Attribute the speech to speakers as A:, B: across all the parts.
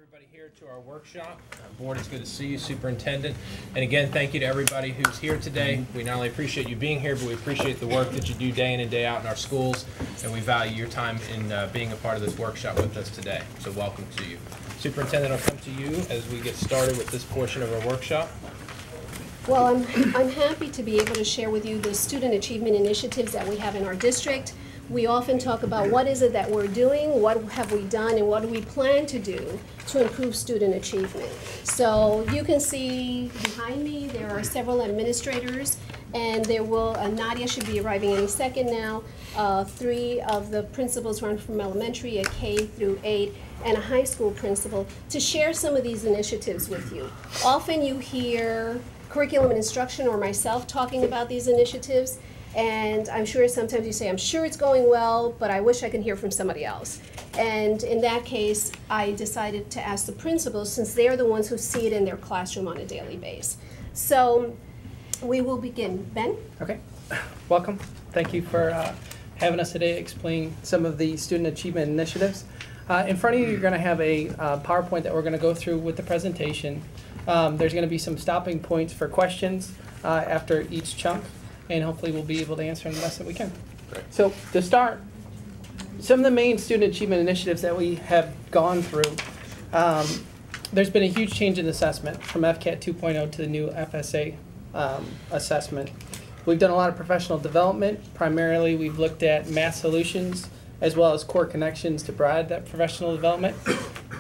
A: everybody here to our workshop. Board, it's good to see you, Superintendent. And again, thank you to everybody who's here today. We not only appreciate you being here, but we appreciate the work that you do day in and day out in our schools, and we value your time in being a part of this workshop with us today. So welcome to you. Superintendent, I'll come to you as we get started with this portion of our workshop.
B: Well, I'm happy to be able to share with you the student achievement initiatives that we have in our district. We often talk about what is it that we're doing, what have we done, and what do we plan to do to improve student achievement. So you can see behind me there are several administrators, and there will, Nadia should be arriving any second now. 3 of the principals run from elementary, a K through 8, and a high school principal to share some of these initiatives with you. Often you hear curriculum and instruction or myself talking about these initiatives, and I'm sure sometimes you say, I'm sure it's going well, but I wish I could hear from somebody else. And in that case, I decided to ask the principals, since they're the ones who see it in their classroom on a daily basis. So we will begin. Ben?
C: Okay, welcome. Thank you for having us today explain some of the student achievement initiatives. In front of you, you're going to have a PowerPoint that we're going to go through with the presentation. There's going to be some stopping points for questions after each chunk, and hopefully we'll be able to answer them the best that we can.
A: Great.
C: So to start, some of the main student achievement initiatives that we have gone through, there's been a huge change in assessment from FCAT 2.0 to the new FSA assessment. We've done a lot of professional development. Primarily, we've looked at math solutions as well as core connections to provide that professional development.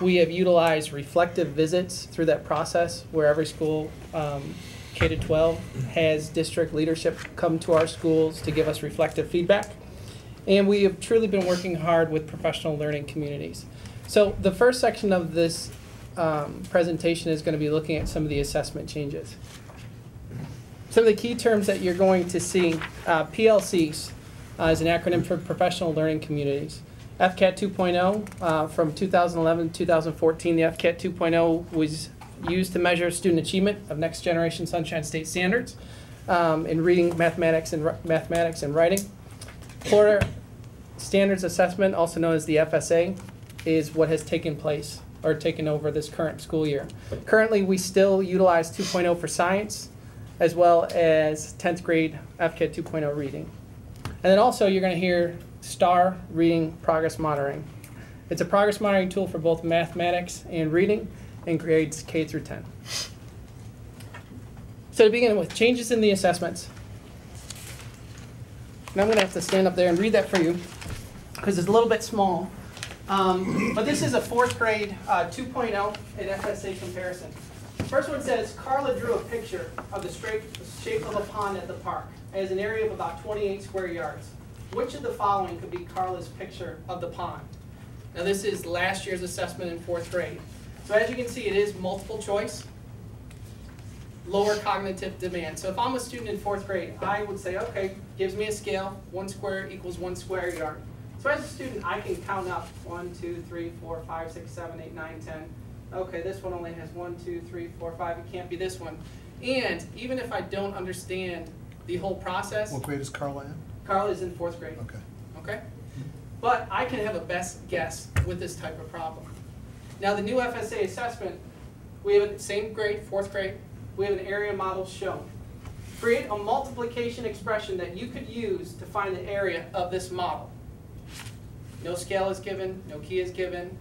C: We have utilized reflective visits through that process where every school, K-12, has district leadership come to our schools to give us reflective feedback. And we have truly been working hard with professional learning communities. So the first section of this presentation is going to be looking at some of the assessment changes. Some of the key terms that you're going to see, PLCs is an acronym for Professional Learning Communities. FCAT 2.0, from 2011 to 2014, the FCAT 2.0 was used to measure student achievement of Next Generation Sunshine State Standards in reading, mathematics, and writing. Florida Standards Assessment, also known as the FSA, is what has taken place or taken over this current school year. Currently, we still utilize 2.0 for science, as well as 10th grade FCAT 2.0 reading. And then also you're going to hear STAR, Reading Progress Monitoring. It's a progress monitoring tool for both mathematics and reading in grades K through 10. So to begin with, changes in the assessments. And I'm going to have to stand up there and read that for you because it's a little bit small. But this is a 4th grade 2.0 in FSA comparison. First one says, Carla drew a picture of the shape of a pond at the park. It has an area of about 28 square yards. Which of the following could be Carla's picture of the pond? Now this is last year's assessment in 4th grade. So as you can see, it is multiple choice, lower cognitive demand. So if I'm a student in 4th grade, I would say, okay, gives me a scale, 1 square equals 1 square yard. So as a student, I can count up 1, 2, 3, 4, 5, 6, 7, 8, 9, 10. Okay, this one only has 1, 2, 3, 4, 5. It can't be this one. And even if I don't understand the whole process.
D: What grade is Carla in?
C: Carla is in 4th grade.
D: Okay.
C: Okay? But I can have a best guess with this type of problem. Now the new FSA assessment, we have the same grade, 4th grade. We have an area model shown. Create a multiplication expression that you could use to find the area of this model. No scale is given, no key is given.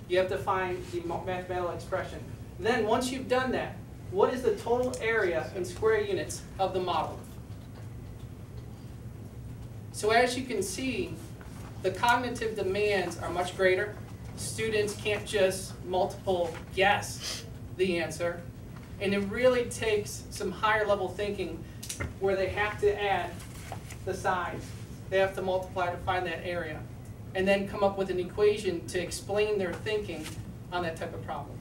C: You have to find the mathematical expression. Then once you've done that, what is the total area in square units of the model? So as you can see, the cognitive demands are much greater. Students can't just multiple guess the answer. And it really takes some higher level thinking where they have to add the size. They have to multiply to find that area. And then come up with an equation to explain their thinking on that type of problem.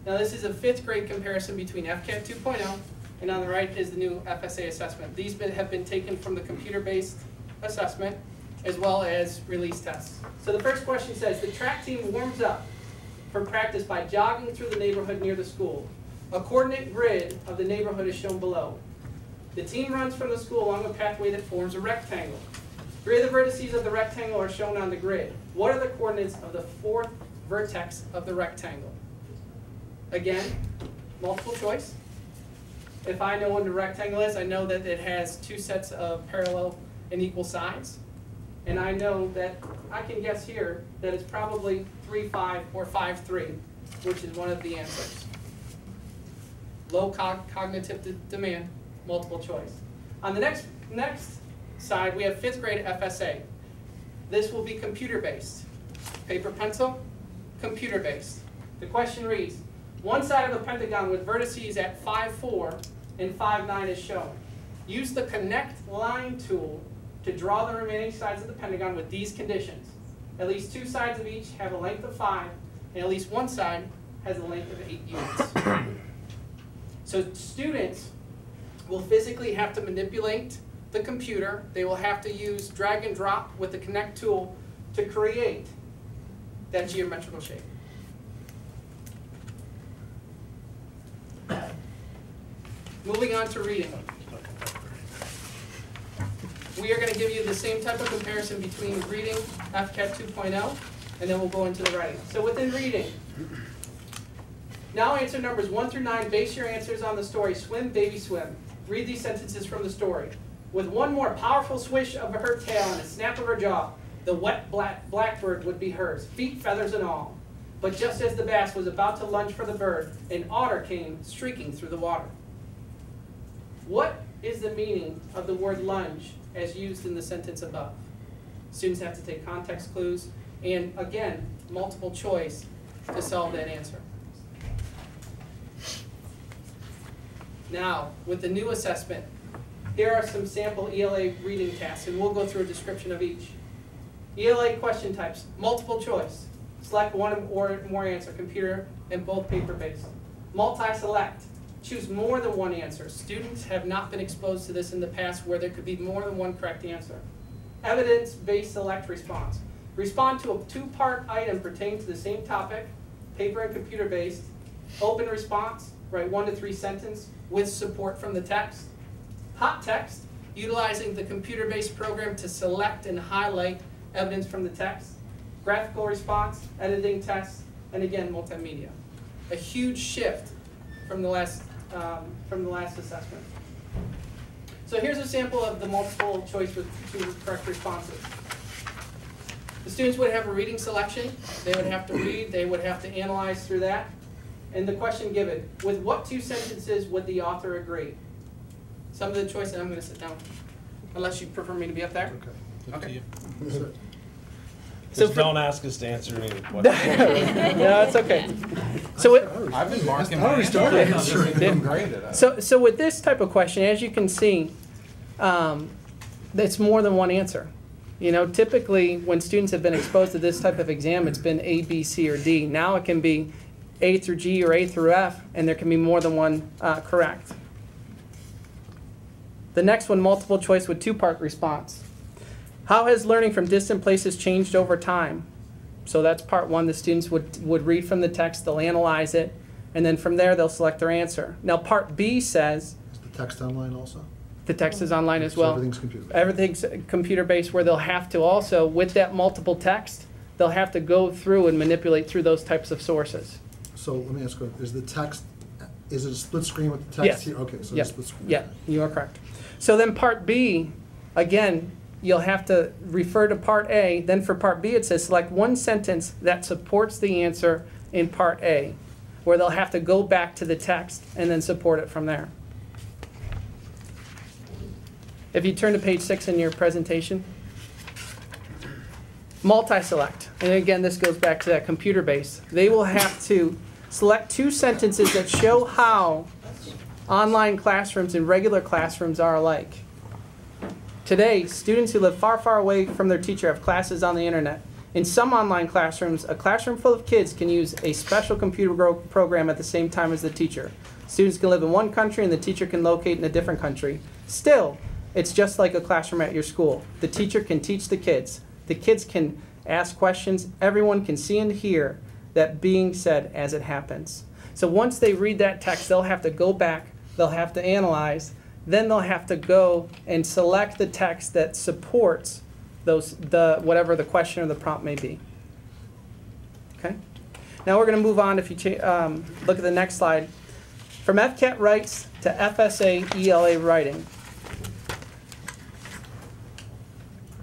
C: Now this is a 5th grade comparison between FCAT 2.0 and on the right is the new FSA assessment. These have been taken from the computer-based assessment as well as release tests. So the first question says, the track team warms up for practice by jogging through the neighborhood near the school. A coordinate grid of the neighborhood is shown below. The team runs from the school along a pathway that forms a rectangle. Three of the vertices of the rectangle are shown on the grid. What are the coordinates of the fourth vertex of the rectangle? Again, multiple choice. If I know what the rectangle is, I know that it has two sets of parallel and equal sides. And I know that I can guess here that it's probably 3, 5, or 5, 3, which is one of the answers. Low cognitive demand, multiple choice. On the next side, we have 5th grade FSA. This will be computer-based. Paper, pencil, computer-based. The question reads, one side of a pentagon with vertices at 5, 4 and 5, 9 is shown. Use the connect line tool to draw the remaining sides of the pentagon with these conditions. At least 2 sides of each have a length of 5, and at least 1 side has a length of 8 units. So students will physically have to manipulate the computer. They will have to use drag and drop with the connect tool to create that geometrical shape. Moving on to reading. We are going to give you the same type of comparison between reading, FCAT 2.0, and then we'll go into the writing. So within reading, now answer numbers 1 through 9. Base your answers on the story, swim, baby, swim. Read these sentences from the story. With one more powerful swish of her tail and a snap of her jaw, the wet blackbird would be hers, feet, feathers, and all. But just as the bass was about to lunge for the bird, an otter came streaking through the water. What is the meaning of the word lunge as used in the sentence above? Students have to take context clues and, again, multiple choice to solve that answer. Now, with the new assessment, here are some sample ELA reading tasks, and we'll go through a description of each. ELA question types, multiple choice. Select one or more answer, computer and both paper-based. Multi-select. Choose more than one answer. Students have not been exposed to this in the past where there could be more than one correct answer. Evidence-based select response. Respond to a 2-part item pertaining to the same topic, paper and computer-based. Open response, write 1 to 3 sentences with support from the text. Hot text, utilizing the computer-based program to select and highlight evidence from the text. Graphical response, editing tests, and again, multimedia. A huge shift from the last assessment. So here's a sample of the multiple choice with 2 correct responses. The students would have a reading selection. They would have to read. They would have to analyze through that. And the question given, with what 2 sentences would the author agree? Some of the choices, I'm going to sit down, unless you prefer me to be up there.
D: Okay.
C: Okay.
D: Just don't ask us to answer any questions.
C: No, it's okay. So
A: I've been marking
D: I already started.
A: I'm great at it.
C: So with this type of question, as you can see, it's more than one answer. You know, typically when students have been exposed to this type of exam, it's been A, B, C, or D. Now it can be A through G or A through F, and there can be more than one correct. The next one, multiple choice with 2-part response. How has learning from distant places changed over time? So that's part 1. The students would read from the text, they'll analyze it, and then from there they'll select their answer. Now part B says,
E: Is the text online also?
C: the text is online as
E: So
C: well.
E: everything's computer-based.
C: Everything's computer-based, where they'll have to also, with that multiple text, they'll have to go through and manipulate through those types of sources.
E: So let me ask you, is the text, is it a split screen with the
C: Yes.
E: text here? Okay, so
C: Yep.
E: it's split screen.
C: Yeah, you are correct. So then part B, again, you'll have to refer to part A. Then for part B, it says select one sentence that supports the answer in part A, where they'll have to go back to the text and then support it from there. If you turn to page 6 in your presentation, multi-select. And again, this goes back to that computer base. They will have to select 2 sentences that show how online classrooms and regular classrooms are alike. Today, students who live far, far away from their teacher have classes on the internet. In some online classrooms, a classroom full of kids can use a special computer program at the same time as the teacher. Students can live in one country and the teacher can locate in a different country. Still, it's just like a classroom at your school. The teacher can teach the kids. The kids can ask questions. Everyone can see and hear that being said as it happens. So once they read that text, they'll have to go back, they'll have to analyze, then they'll have to go and select the text that supports whatever the question or the prompt may be. Okay? Now we're going to move on. If you look at the next slide. From FCAT writes to FSA ELA writing.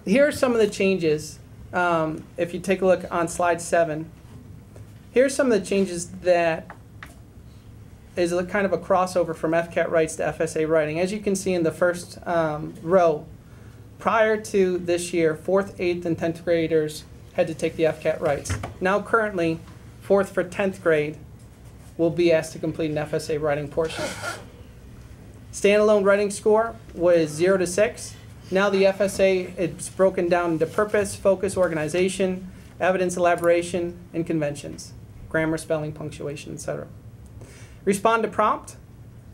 C: Here are some of the changes. If you take a look on slide 7, here's some of the changes that is a kind of a crossover from FCAT writes to FSA writing. As you can see in the first row, prior to this year, 4th, 8th, and 10th graders had to take the FCAT writes. Now currently, 4th for 10th grade will be asked to complete an FSA writing portion. Standalone writing score was 0 to 6. Now the FSA, it's broken down into purpose, focus, organization, evidence elaboration, and conventions. Grammar, spelling, punctuation, etc. Respond to prompt.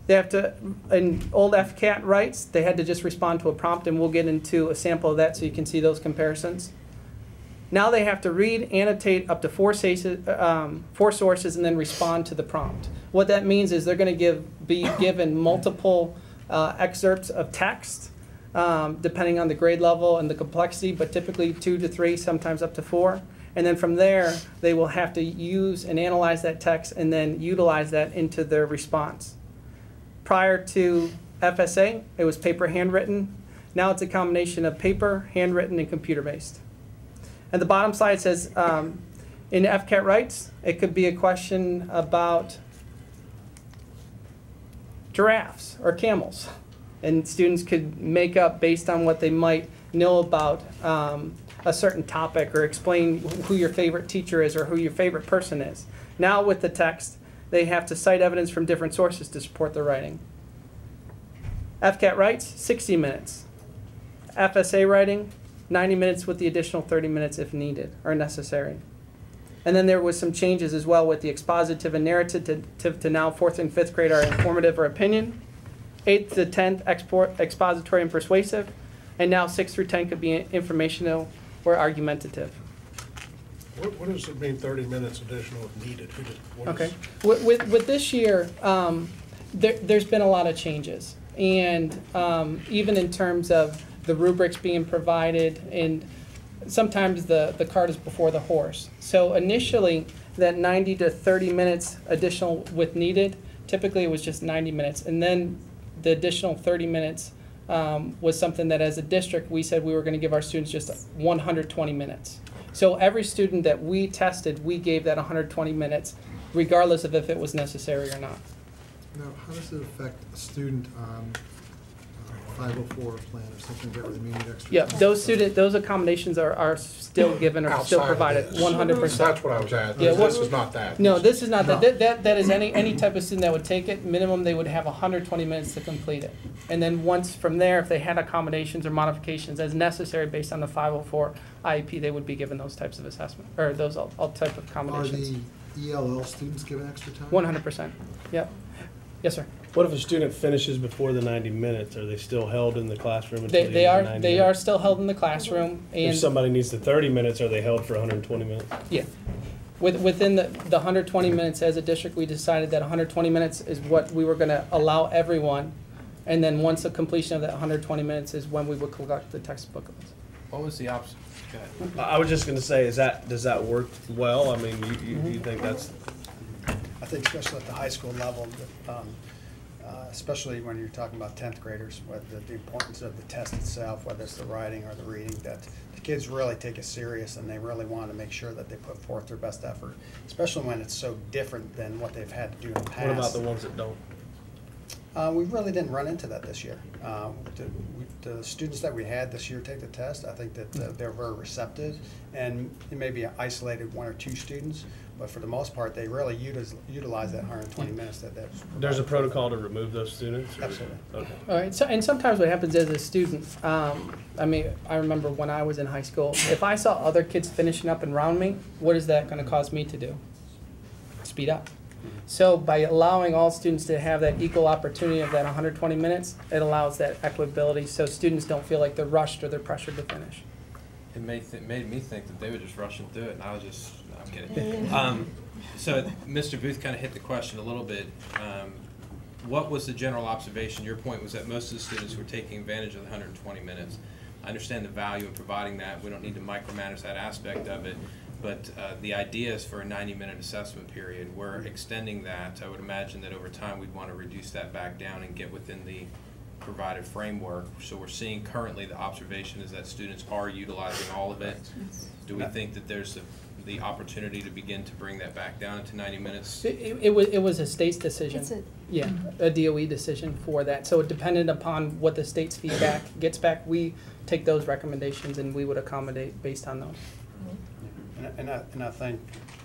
C: They have to, in old FCAT writes, they had to just respond to a prompt, and we'll get into a sample of that so you can see those comparisons. Now they have to read, annotate up to 4 sources, and then respond to the prompt. What that means is they're going to be given multiple excerpts of text, depending on the grade level and the complexity, but typically 2 to 3, sometimes up to 4. And then from there, they will have to use and analyze that text and then utilize that into their response. Prior to FSA, it was paper handwritten. Now it's a combination of paper, handwritten, and computer-based. And the bottom slide says, in FCAT writes, it could be a question about giraffes or camels. And students could make up based on what they might know about a certain topic, or explain who your favorite teacher is or who your favorite person is. Now with the text, they have to cite evidence from different sources to support their writing. FCAT writes, 60 minutes. FSA writing, 90 minutes with the additional 30 minutes if needed or necessary. And then there was some changes as well with the expositive and narrative to now 4th and 5th grade are informative or opinion. 8th to 10th, expository and persuasive. And now 6th through 10 could be informational or argumentative.
F: What does it mean 30 minutes additional if needed?
C: Okay. With this year, there's been a lot of changes. And even in terms of the rubrics being provided, and sometimes the cart is before the horse. So initially, that 90 to 30 minutes additional with needed, typically it was just 90 minutes. And then the additional 30 minutes was something that as a district, we said we were going to give our students just 120 minutes. So every student that we tested, we gave that 120 minutes, regardless of if it was necessary or not.
E: Now, how does it affect a student on 504 plan or something that really needed extra
C: Yeah,
E: time?
C: those accommodations are still given or still provided 100%.
F: That's what I was asking.
C: Yeah,
F: This is not that.
C: No, this is not that. That is any type of student that would take it. Minimum, they would have 120 minutes to complete it. And then once from there, if they had accommodations or modifications as necessary based on the 504 IEP, they would be given those types of assessment, or those all type of accommodations.
E: Are the ELL students given extra time?
C: 100%. Yep. Yes, sir.
D: What if a student finishes before the 90 minutes? Are they still held in the classroom until
C: They
D: the end of the
C: are
D: 90
C: they
D: minutes?
C: are still held in the classroom, and
D: If somebody needs the 30 minutes, are they held for 120 minutes?
C: yeah. Within the 120 minutes, as a district, we decided that 120 minutes is what we were going to allow everyone, and then once the completion of that 120 minutes is when we would collect the textbook.
A: What was the opposite? Go ahead.
D: I was just going to say, does that work well? I mean, you think that's...
G: I think especially at the high school level, especially when you're talking about 10th graders, the importance of the test itself, whether it's the writing or the reading, that the kids really take it serious and they really want to make sure that they put forth their best effort, especially when it's so different than what they've had to do in the past.
D: What about the ones that don't?
G: We really didn't run into that this year. The students that we had this year take the test, I think that they're very receptive, and it may be isolated 1 or 2 students, but for the most part, they really utilize that 120 minutes that that's provided.
D: There's a protocol to remove those students? Or?
G: Absolutely.
D: Okay.
C: All right. So, and sometimes what happens as a student, I mean, I remember when I was in high school, if I saw other kids finishing up and around me, what is that going to cause me to do? Speed up. So by allowing all students to have that equal opportunity of that 120 minutes, it allows that equability so students don't feel like they're rushed or they're pressured to finish.
A: It made me think that they were just rushing through it, and I was just, no, I'm kidding. So Mr. Booth kind of hit the question a little bit. What was the general observation? Your point was that most of the students were taking advantage of the 120 minutes. I understand the value in providing that. We don't need to micromanage that aspect of it. But the idea is for a 90-minute assessment period. We're extending that. I would imagine that over time we'd want to reduce that back down and get within the provided framework. So we're seeing currently the observation is that students are utilizing all of it. Do we think that there's the opportunity to begin to bring that back down to 90 minutes?
C: It was a state's decision. Yeah, a DOE decision for that. So it depended upon what the state's feedback gets back. We take those recommendations and we would accommodate based on those.
G: And I think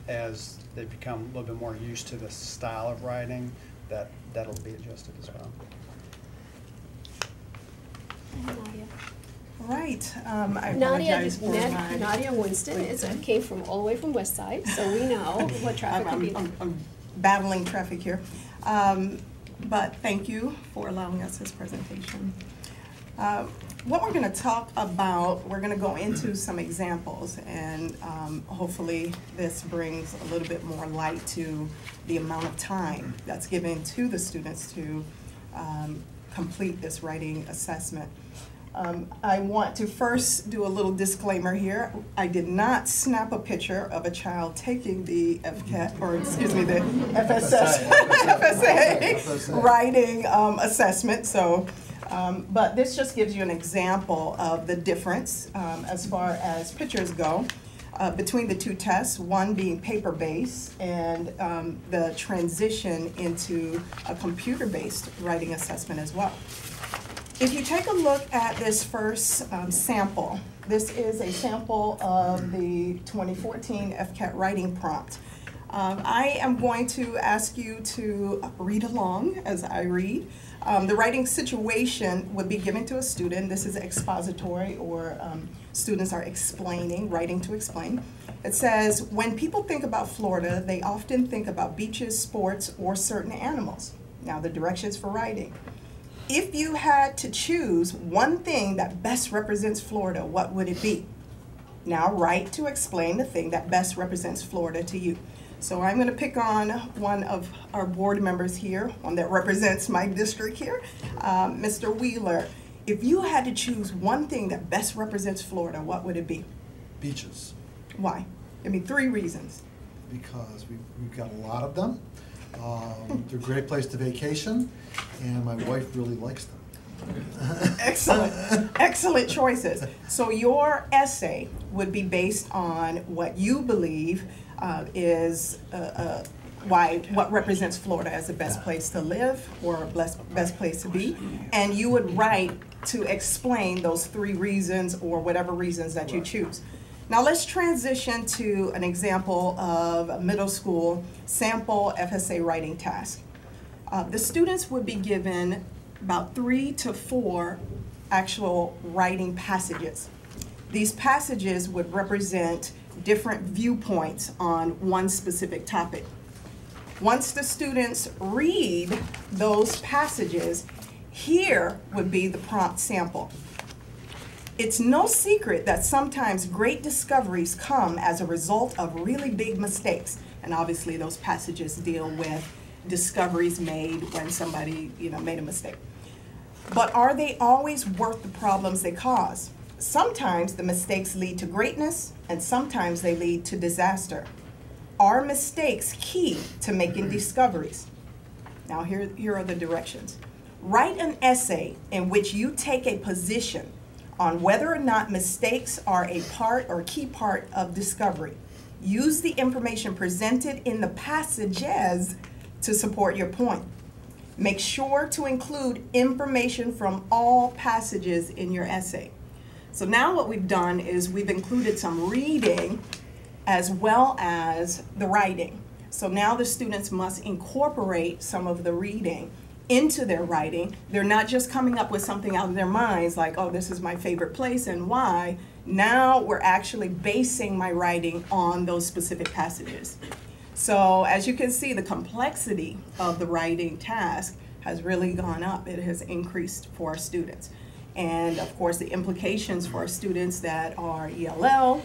G: as they become a little bit more used to the style of writing, that'll be adjusted as well.
B: Nadia.
H: Right. I apologize for my...
B: Nadia Winston came from all the way from West Side, so we know what traffic can be like.
H: I'm battling traffic here. But thank you for allowing us this presentation. What we're going to talk about, we're going to go into some examples, and hopefully this brings a little bit more light to the amount of time that's given to the students to complete this writing assessment. I want to first do a little disclaimer here. I did not snap a picture of a child taking the FCAT, or excuse me, the FSA writing assessment. So, but this just gives you an example of the difference as far as pictures go between the two tests, one being paper-based and the transition into a computer-based writing assessment as well. If you take a look at this first sample, this is a sample of the 2014 FCAT writing prompt. I am going to ask you to read along as I read. The writing situation would be given to a student. This is expository, or students are explaining, writing to explain. It says, when people think about Florida, they often think about beaches, sports, or certain animals. Now the directions for writing. If you had to choose one thing that best represents Florida, what would it be? Now write to explain the thing that best represents Florida to you. So I'm going to pick on one of our board members here, one that represents my district here, Mr. Wheeler. If you had to choose one thing that best represents Florida, what would it be?
E: Beaches,
H: Why? Give me 3 reasons.
E: because we've got a lot of them. They're a great place to vacation, and my wife really likes them.
H: Excellent, excellent choices. So your essay would be based on what you believe is what represents Florida as the best place to live or best place to be, and you would write to explain those 3 reasons or whatever reasons that you choose. Now let's transition to an example of a middle school sample FSA writing task. The students would be given about 3 to 4 actual writing passages. These passages would represent different viewpoints on one specific topic. Once the students read those passages, here would be the prompt sample. It's no secret that sometimes great discoveries come as a result of really big mistakes. And obviously those passages deal with discoveries made when somebody, made a mistake. But are they always worth the problems they cause? Sometimes the mistakes lead to greatness, and sometimes they lead to disaster. Are mistakes key to making discoveries? Now here are the directions. Write an essay in which you take a position on whether or not mistakes are a part or key part of discovery. Use the information presented in the passages to support your point. Make sure to include information from all passages in your essay. So now what we've done is we've included some reading as well as the writing. So now the students must incorporate some of the reading into their writing. They're not just coming up with something out of their minds like, oh, this is my favorite place and why. Now we're actually basing my writing on those specific passages. So as you can see, the complexity of the writing task has really gone up. It has increased for our students. And of course, the implications for our students that are ELL,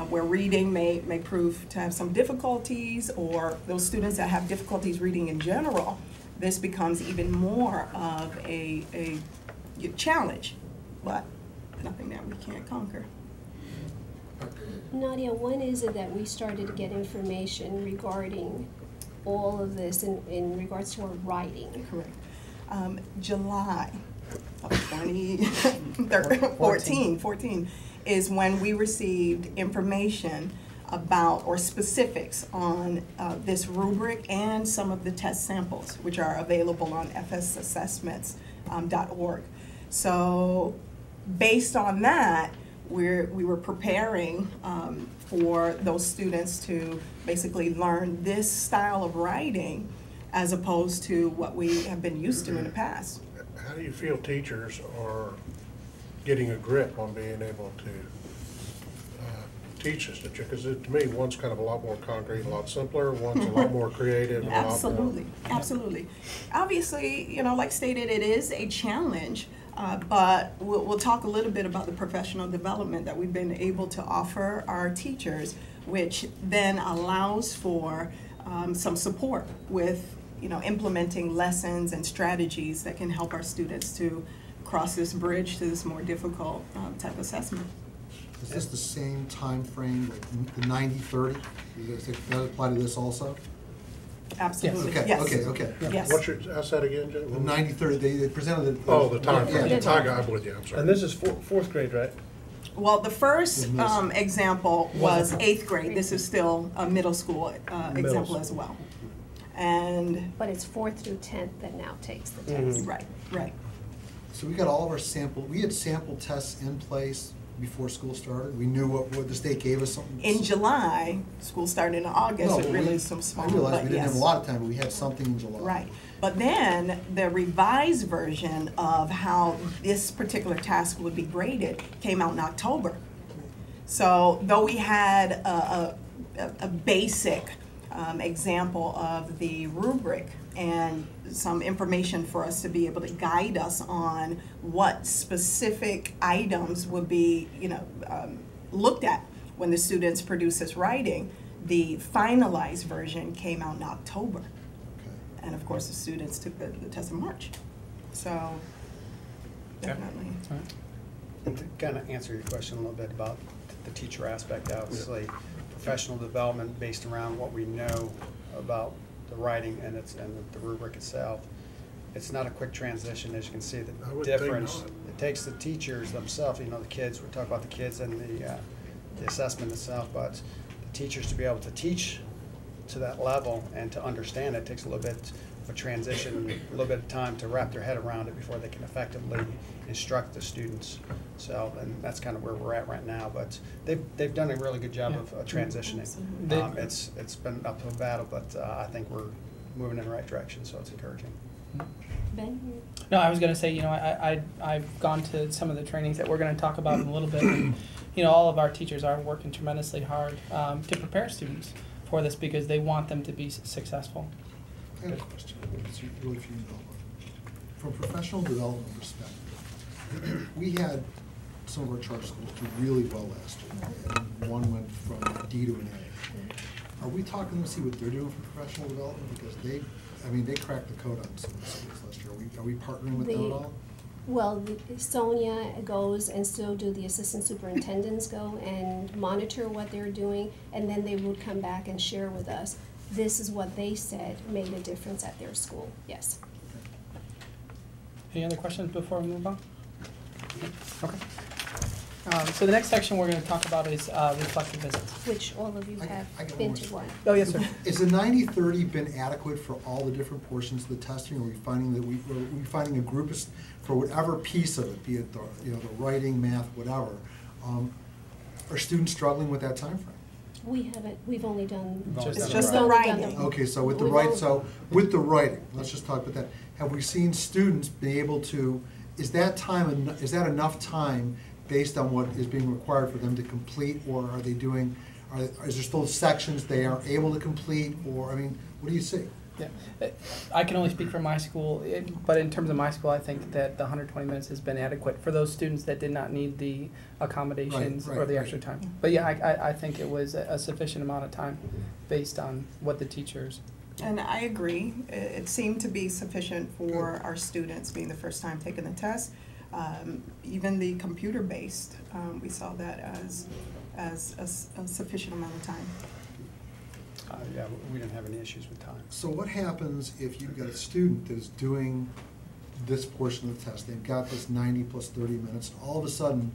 H: where reading may prove to have some difficulties, or those students that have difficulties reading in general, this becomes even more of a challenge. But nothing that we can't conquer.
B: Nadia, when is it that we started to get information regarding all of this in regards to our writing?
H: Correct. July of 2014 is when we received information about, or specifics on this rubric and some of the test samples, which are available on fsassessments.org. So based on that, we were preparing for those students to basically learn this style of writing as opposed to what we have been used to in the past.
F: How do you feel teachers are getting a grip on being able to teach this? Because to me, one's kind of a lot more concrete, a lot simpler, one's a lot more creative. And
H: Absolutely, absolutely. Obviously, you know, like stated, it is a challenge, but we'll talk a little bit about the professional development that we've been able to offer our teachers, which then allows for some support with, you know, implementing lessons and strategies that can help our students to cross this bridge to this more difficult type assessment.
E: Is this the same time frame, like the 90-30? Does that apply to this also?
H: Absolutely,
E: Okay,
H: yes.
E: okay.
H: Yes.
F: What's your, ask that again, Jay?
E: The 90-30, they presented it.
F: Oh, the time frame.
E: Yeah.
F: I'm with you, I'm sorry.
D: And this is fourth grade, right?
H: Well, the first example was 8th grade. This is still a middle school example
D: school.
H: as well. And,
B: But it's 4th through 10th that now takes the test.
H: right, right.
E: So we got all of our we had sample tests in place before school started. We knew what the state gave us. Something.
H: In July, school started in August,
E: No,
H: it
E: but
H: really is some small,
E: I realized
H: but
E: we didn't have
H: yes.
E: a lot of time, but we had something in July.
H: Right, but then the revised version of how this particular task would be graded came out in October. So though we had a basic example of the rubric and some information for us to be able to guide us on what specific items would be, you know, looked at when the students produce this writing, the finalized version came out in October.
E: Okay.
H: And of course, the students took the test in March. So, definitely.
G: And to kind of answer your question a little bit about the teacher aspect, obviously, professional development based around what we know about the writing and the rubric itself. It's not a quick transition, as you can see
F: I
G: the
F: would think
G: difference.
F: not.
G: It takes the teachers themselves, you know, the kids, we talk about the kids and the assessment itself, but the teachers to be able to teach to that level and to understand it takes a little bit of a transition, a little bit of time to wrap their head around it before they can effectively instruct the students. So, and that's kind of where we're at right now, but they've done a really good job of transitioning. It's been an uphill battle, but I think we're moving in the right direction, so it's encouraging.
B: Ben?
C: No, I was going to say, you know, I've gone to some of the trainings that we're going to talk about in a little bit. And, you know, all of our teachers are working tremendously hard to prepare students for this because they want them to be successful.
E: I have a question. It's really for you, Bill. From a professional development perspective, we had some of our charter schools do really well last year, and one went from D to an A. Are we talking to see what they're doing for professional development? Because they cracked the code on some of the schools last year. Are we partnering with them at all?
B: Well, Sonia goes, and so do the assistant superintendents go and monitor what they're doing, and then they would come back and share with us, this is what they said made a difference at their school. Yes.
C: Any other questions before we move on? Okay. So the next section we're going to talk about is reflective visits.
B: Which all of you
E: I
B: have
E: got
B: been
E: one
B: to
E: more.
B: one.
C: Oh, yes, sir.
E: Is the 90-30 been adequate for all the different portions of the testing? Are we finding that are we finding a group of, for whatever piece of it, be it the writing, math, whatever, are students struggling with that time frame?
B: We haven't, we've only done.
C: It's
H: just
B: we've
H: the
B: only done
H: writing.
E: Okay, so with the
B: We've
E: writing, let's just talk about that. Have we seen students be able to, is that enough time based on what is being required for them to complete, or are they doing, is there still sections they are able to complete, or, I mean, what do you see?
C: Yeah, I can only speak for my school, but in terms of my school, I think that the 120 minutes has been adequate for those students that did not need the accommodations
E: Right,
C: or the
E: right.
C: extra time. But yeah, I think it was a sufficient amount of time based on what the teachers.
H: And I agree. It seemed to be sufficient for our students being the first time taking the test. Even the computer-based, we saw that as a sufficient amount of time.
G: Yeah, we didn't have any issues with time.
E: So what happens if you've got a student that is doing this portion of the test? They've got this 90 plus 30 minutes, and all of a sudden,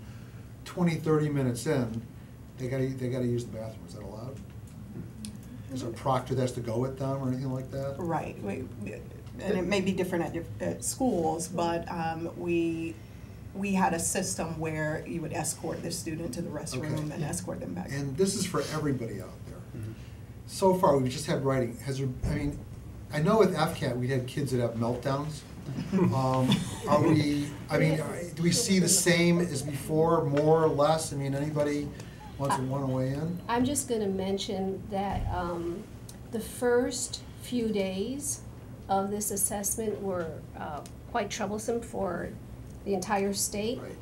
E: 20, 30 minutes in, they gotta use the bathroom. Is that allowed? Is there a proctor that has to go with them or anything like that?
H: Right, and it may be different at schools, but we had a system where you would escort the student to the restroom
E: Okay.
H: and escort them back.
E: And this is for everybody out there. So far, we've just had writing. Has there, I mean, I know with FCAT, we had kids that have meltdowns. Are we, I mean, do we see the same as before, more or less? I mean, anybody wants to weigh in?
B: I'm just going to mention that the first few days of this assessment were quite troublesome for the entire state.
E: Right.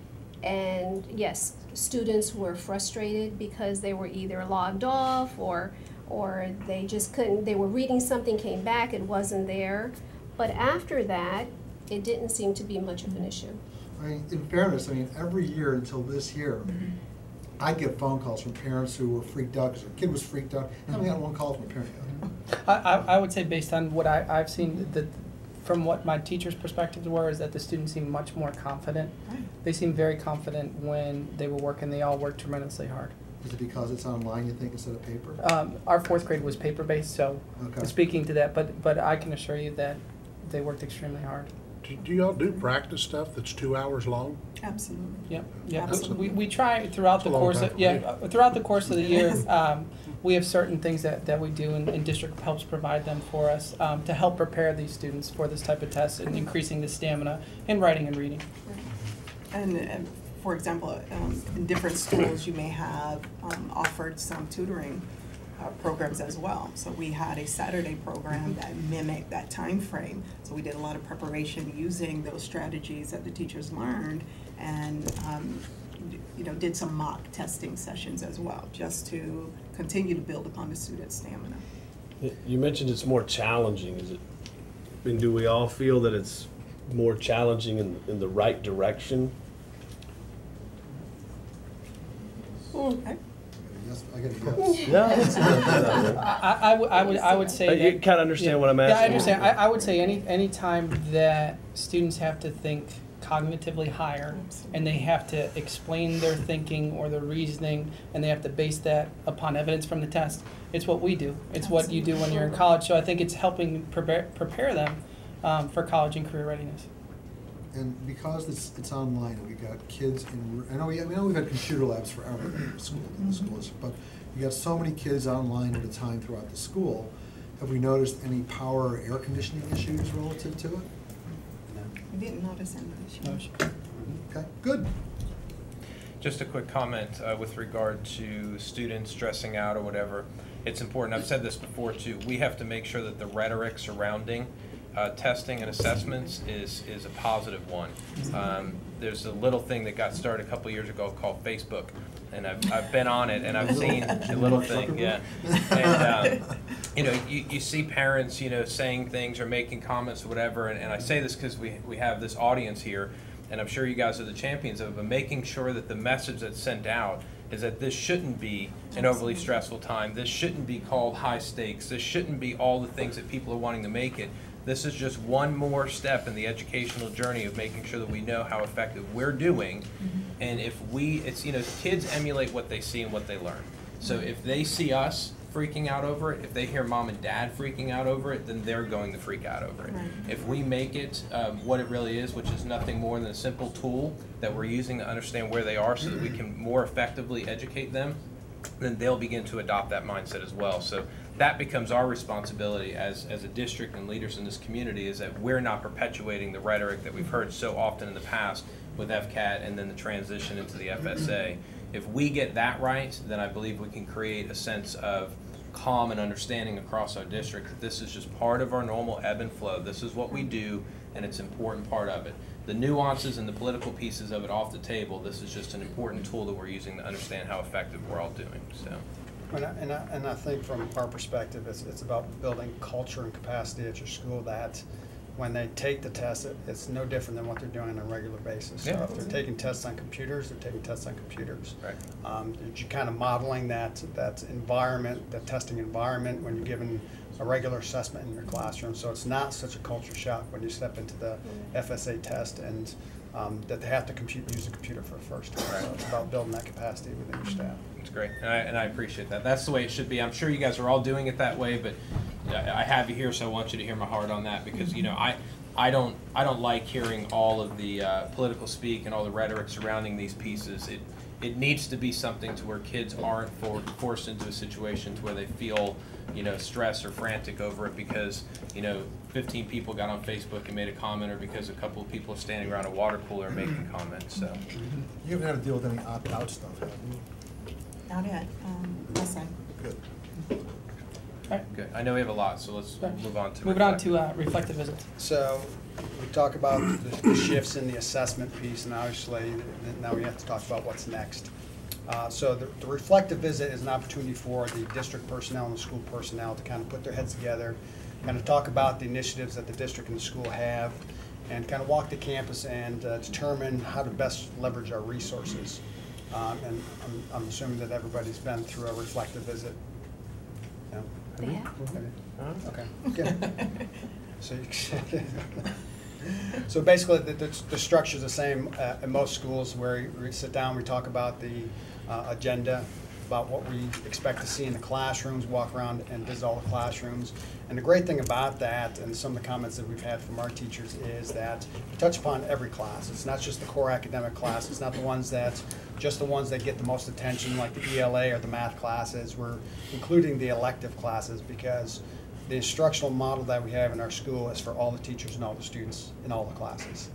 B: And yes, students were frustrated because they were either logged off or they just couldn't, they were reading something, came back, it wasn't there. But after that, it didn't seem to be much of an issue.
E: I mean, in fairness, I mean, every year until this year, I get phone calls from parents who were freaked out because their kid was freaked out. I haven't got one call from a parent yet.
C: I would say based on what I've seen, that from what my teachers' perspectives were, is that the students seem much more confident. They seem very confident when they were working. They all worked tremendously hard.
E: Is it because it's online, you think, instead of paper?
C: Our fourth grade was paper-based, so
E: Okay.
C: speaking to that, but I can assure you that they worked extremely hard.
F: Do y'all do practice stuff that's 2 hours long?
H: Absolutely.
C: Yep, yep.
H: Absolutely.
C: We try throughout the
F: That's a long
C: course
F: time
C: of,
F: for me.
C: throughout the course of the year, we have certain things that we do, and district helps provide them for us to help prepare these students for this type of test and increasing the stamina in writing and reading.
H: And for example, in different schools, you may have offered some tutoring programs as well. So we had a Saturday program that mimicked that time frame. So we did a lot of preparation using those strategies that the teachers learned, and did some mock testing sessions as well, just to continue to build upon the students' stamina.
D: You mentioned it's more challenging. Is it? I mean, do we all feel that it's more challenging in the right direction?
H: Okay.
E: Yes, I got a yes.
D: No.
C: I would say
D: You
C: that-
D: kind of understand what I'm asking.
C: Yeah, I understand. I would say any time that students have to think cognitively higher, and they have to explain their thinking or their reasoning, and they have to base that upon evidence from the test, it's what we do. It's what you do when you're in college. So I think it's helping prepare them for college and career readiness.
E: And because it's online, and we've got kids in, I know we've had computer labs forever in the schools, but we got so many kids online at a time throughout the school. Have we noticed any power or air conditioning issues relative to it?
H: We didn't notice any issue.
E: Okay, good.
A: Just a quick comment with regard to students stressing out or whatever. It's important, I've said this before too, we have to make sure that the rhetoric surrounding testing and assessments is a positive one. There's a little thing that got started a couple years ago called Facebook, and I've been on it, and I've seen a little thing, yeah. And you see parents, saying things or making comments or whatever, and I say this because we have this audience here, and I'm sure you guys are the champions of it, but making sure that the message that's sent out is that this shouldn't be an overly stressful time. This shouldn't be called high stakes. This shouldn't be all the things that people are wanting to make it. This is just one more step in the educational journey of making sure that we know how effective we're doing. And if kids emulate what they see and what they learn. So if they see us freaking out over it, if they hear mom and dad freaking out over it, then they're going to freak out over it.
H: Right.
A: If we make it what it really is, which is nothing more than a simple tool that we're using to understand where they are so that we can more effectively educate them, then they'll begin to adopt that mindset as well. So that becomes our responsibility as a district and leaders in this community, is that we're not perpetuating the rhetoric that we've heard so often in the past with FCAT and then the transition into the FSA. If we get that right, then I believe we can create a sense of calm and understanding across our district that this is just part of our normal ebb and flow. This is what we do, and it's an important part of it. The nuances and the political pieces of it off the table, this is just an important tool that we're using to understand how effective we're all doing. So.
G: And I think from our perspective, it's about building culture and capacity at your school that when they take the test, it's no different than what they're doing on a regular basis. So
A: Yeah.
G: if they're taking tests on computers, they're taking tests on computers.
A: Right.
G: You're kind of modeling that environment, that testing environment, when you're given a regular assessment in your classroom. So it's not such a culture shock when you step into the FSA test and that they have to use a computer for the first time.
A: Right.
G: So it's about building that capacity within your staff.
A: It's great, and I appreciate that. That's the way it should be. I'm sure you guys are all doing it that way, but I have you here, so I want you to hear my heart on that, because I don't like hearing all of the political speak and all the rhetoric surrounding these pieces. It needs to be something to where kids aren't forced into a situation to where they feel stress or frantic over it because 15 people got on Facebook and made a comment, or because a couple of people are standing around a water cooler making comments. So
E: You haven't had to deal with any opt-out stuff, have you?
H: Not yet, yes, I.
E: Good.
A: good. I know we have a lot, so let's move on to
C: Moving on to reflective visits.
G: So we talk about the shifts in the assessment piece, and obviously now we have to talk about what's next. So the reflective visit is an opportunity for the district personnel and the school personnel to kind of put their heads together, kind of talk about the initiatives that the district and the school have, and kind of walk the campus and determine how to best leverage our resources. And I'm assuming that everybody's been through a reflective visit. No?
B: They have.
G: Okay, good. So basically, the structure's the same in most schools, where we sit down, we talk about the agenda, about what we expect to see in the classrooms, walk around and visit all the classrooms. And the great thing about that, and some of the comments that we've had from our teachers, is that we touch upon every class. It's not just the core academic class. It's not just the ones that get the most attention, like the ELA or the math classes. We're including the elective classes, because the instructional model that we have in our school is for all the teachers and all the students in all the classes.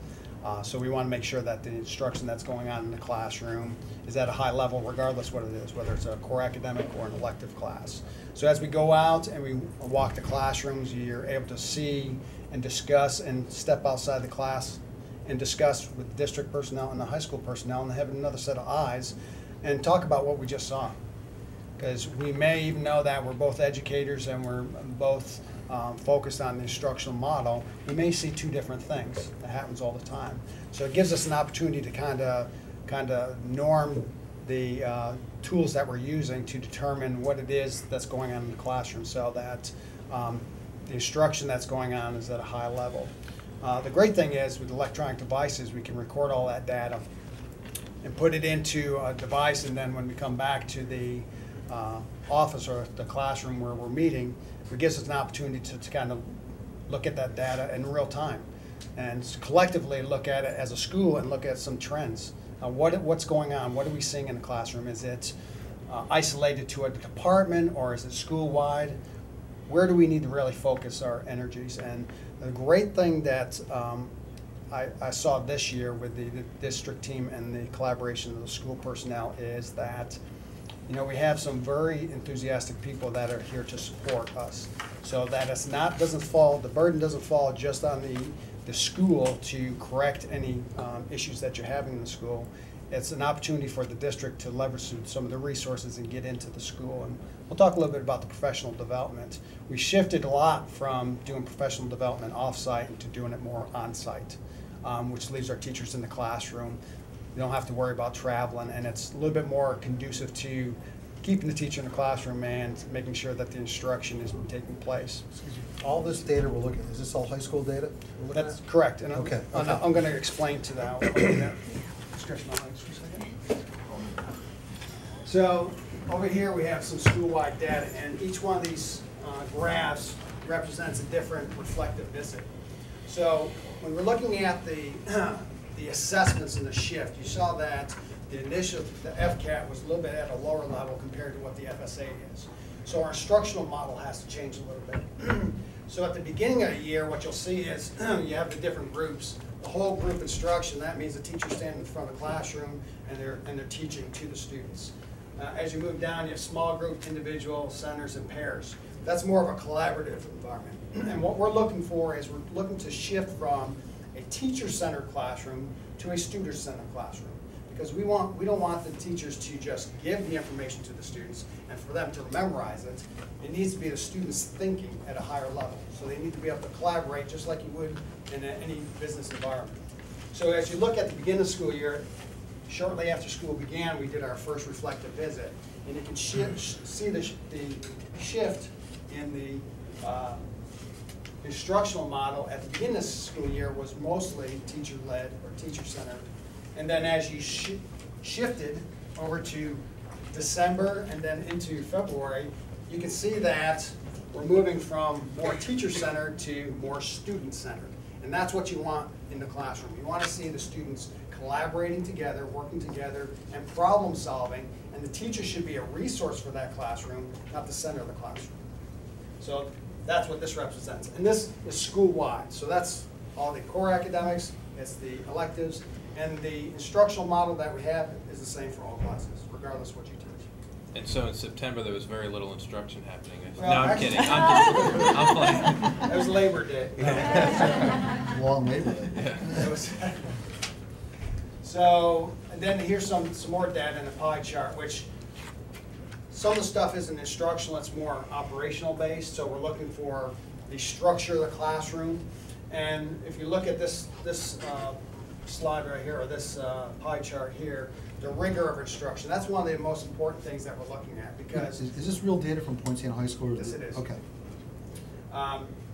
G: So we want to make sure that the instruction that's going on in the classroom is at a high level, regardless what it is, whether it's a core academic or an elective class. So as we go out and we walk the classrooms, you're able to see and discuss and step outside the class and discuss with district personnel and the high school personnel, and have another set of eyes and talk about what we just saw. Because we may even know that we're both educators and we're both focused on the instructional model. We may see two different things. That happens all the time. So it gives us an opportunity to kind of norm the tools that we're using to determine what it is that's going on in the classroom, so that the instruction that's going on is at a high level. The great thing is, with electronic devices, we can record all that data and put it into a device, and then when we come back to the office or the classroom where we're meeting, it gives us an opportunity to kind of look at that data in real time and collectively look at it as a school and look at some trends. What's going on? What are we seeing in the classroom? Is it isolated to a department, or is it school-wide? Where do we need to really focus our energies? And the great thing that I saw this year with the district team and the collaboration of the school personnel is that we have some very enthusiastic people that are here to support us, so that the burden doesn't fall just on the school to correct any issues that you're having in the school. It's an opportunity for the district to leverage some of the resources and get into the school. And we'll talk a little bit about the professional development. We shifted a lot from doing professional development off-site into doing it more on-site, which leaves our teachers in the classroom. You don't have to worry about traveling, and it's a little bit more conducive to keeping the teacher in the classroom and making sure that the instruction is taking place.
E: Excuse me. All this data we're looking at, is this all high school data we're looking
G: That's
E: at?
G: correct. And
E: Okay.
G: I'm going to explain to that. Discussion on this for a second. So over here we have some school-wide data, and each one of these graphs represents a different reflective visit. So when we're looking at the assessments and the shift, you saw that the FCAT was a little bit at a lower level compared to what the FSA is. So our instructional model has to change a little bit. So at the beginning of the year, what you'll see is you have the different groups. The whole group instruction, that means the teacher's standing in front of the classroom and they're teaching to the students. As you move down, you have small group, individual, centers, and pairs. That's more of a collaborative environment. And what we're looking for is we're looking to shift from a teacher-centered classroom to a student-centered classroom. because we don't want the teachers to just give the information to the students and for them to memorize it. It needs to be the students thinking at a higher level. So they need to be able to collaborate just like you would in any business environment. So as you look at the beginning of the school year, shortly after school began, we did our first reflective visit. And you can see the shift in the instructional model at the beginning of the school year was mostly teacher-led or teacher-centered. And then as you shifted over to December and then into February, you can see that we're moving from more teacher-centered to more student-centered. And that's what you want in the classroom. You want to see the students collaborating together, working together, and problem solving. And the teacher should be a resource for that classroom, not the center of the classroom. So that's what this represents. And this is school-wide. So that's all the core academics, it's the electives, and the instructional model that we have is the same for all classes, regardless of what you teach.
A: And so in September, there was very little instruction happening.
G: Well,
A: No, I'm
G: actually-
A: kidding. I'm playing.
G: It was Labor Day.
E: Long Labor Day.
G: It was- So, and then here's some more data in the pie chart, which some of the stuff isn't instructional, it's more operational based. So we're looking for the structure of the classroom. And if you look at this slide right here, or this pie chart here, the rigor of instruction, that's one of the most important things that we're looking at, because
E: Is this real data from Point St. High School? Or
G: Yes, it is.
E: Okay.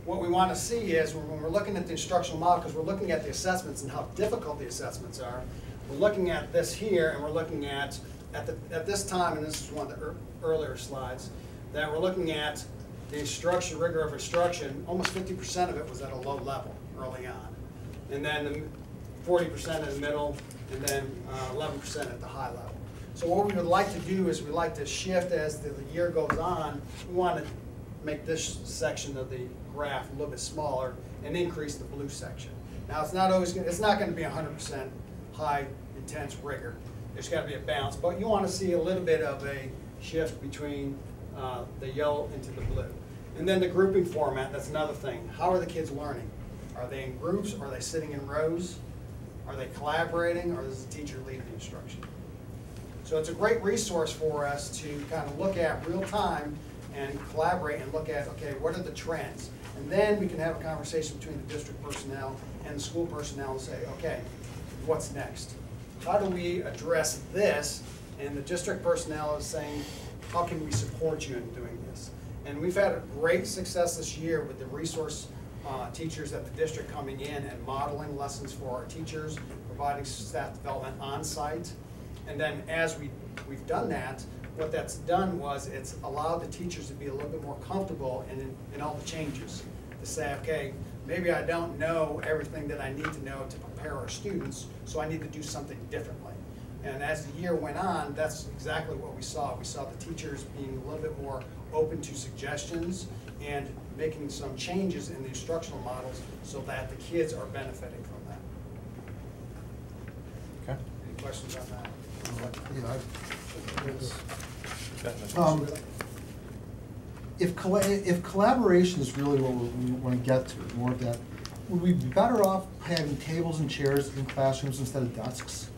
G: What we want to see is when we're looking at the instructional model, because we're looking at the assessments and how difficult the assessments are, we're looking at this here, and we're looking at this time, and this is one of the earlier slides, that we're looking at the instruction, rigor of instruction. Almost 50% of it was at a low level early on, and then 40% in the middle, and then 11% at the high level. So what we would like to do is we like to shift as the year goes on. We want to make this section of the graph a little bit smaller and increase the blue section. Now it's not going to be 100% high intense rigor. There's got to be a balance, but you want to see a little bit of a shift between the yellow into the blue. And then the grouping format, that's another thing. How are the kids learning? Are they in groups? Are they sitting in rows? Are they collaborating, or does the teacher lead the instruction? So it's a great resource for us to kind of look at real time and collaborate and look at, okay, what are the trends? And then we can have a conversation between the district personnel and the school personnel and say, okay, what's next? How do we address this? And the district personnel is saying, how can we support you in doing this? And we've had a great success this year with the resource teachers at the district coming in and modeling lessons for our teachers, providing staff development on site. And then as we've done that, what that's done was it's allowed the teachers to be a little bit more comfortable in all the changes. To say, okay, maybe I don't know everything that I need to know to prepare our students, so I need to do something differently. And as the year went on, that's exactly what we saw. We saw the teachers being a little bit more open to suggestions and making some changes in the instructional models so that the kids are benefiting from that.
A: Okay.
G: Any questions on that?
E: If collaboration is really what we want to get to, more of that, would we be better off having tables and chairs in classrooms instead of desks?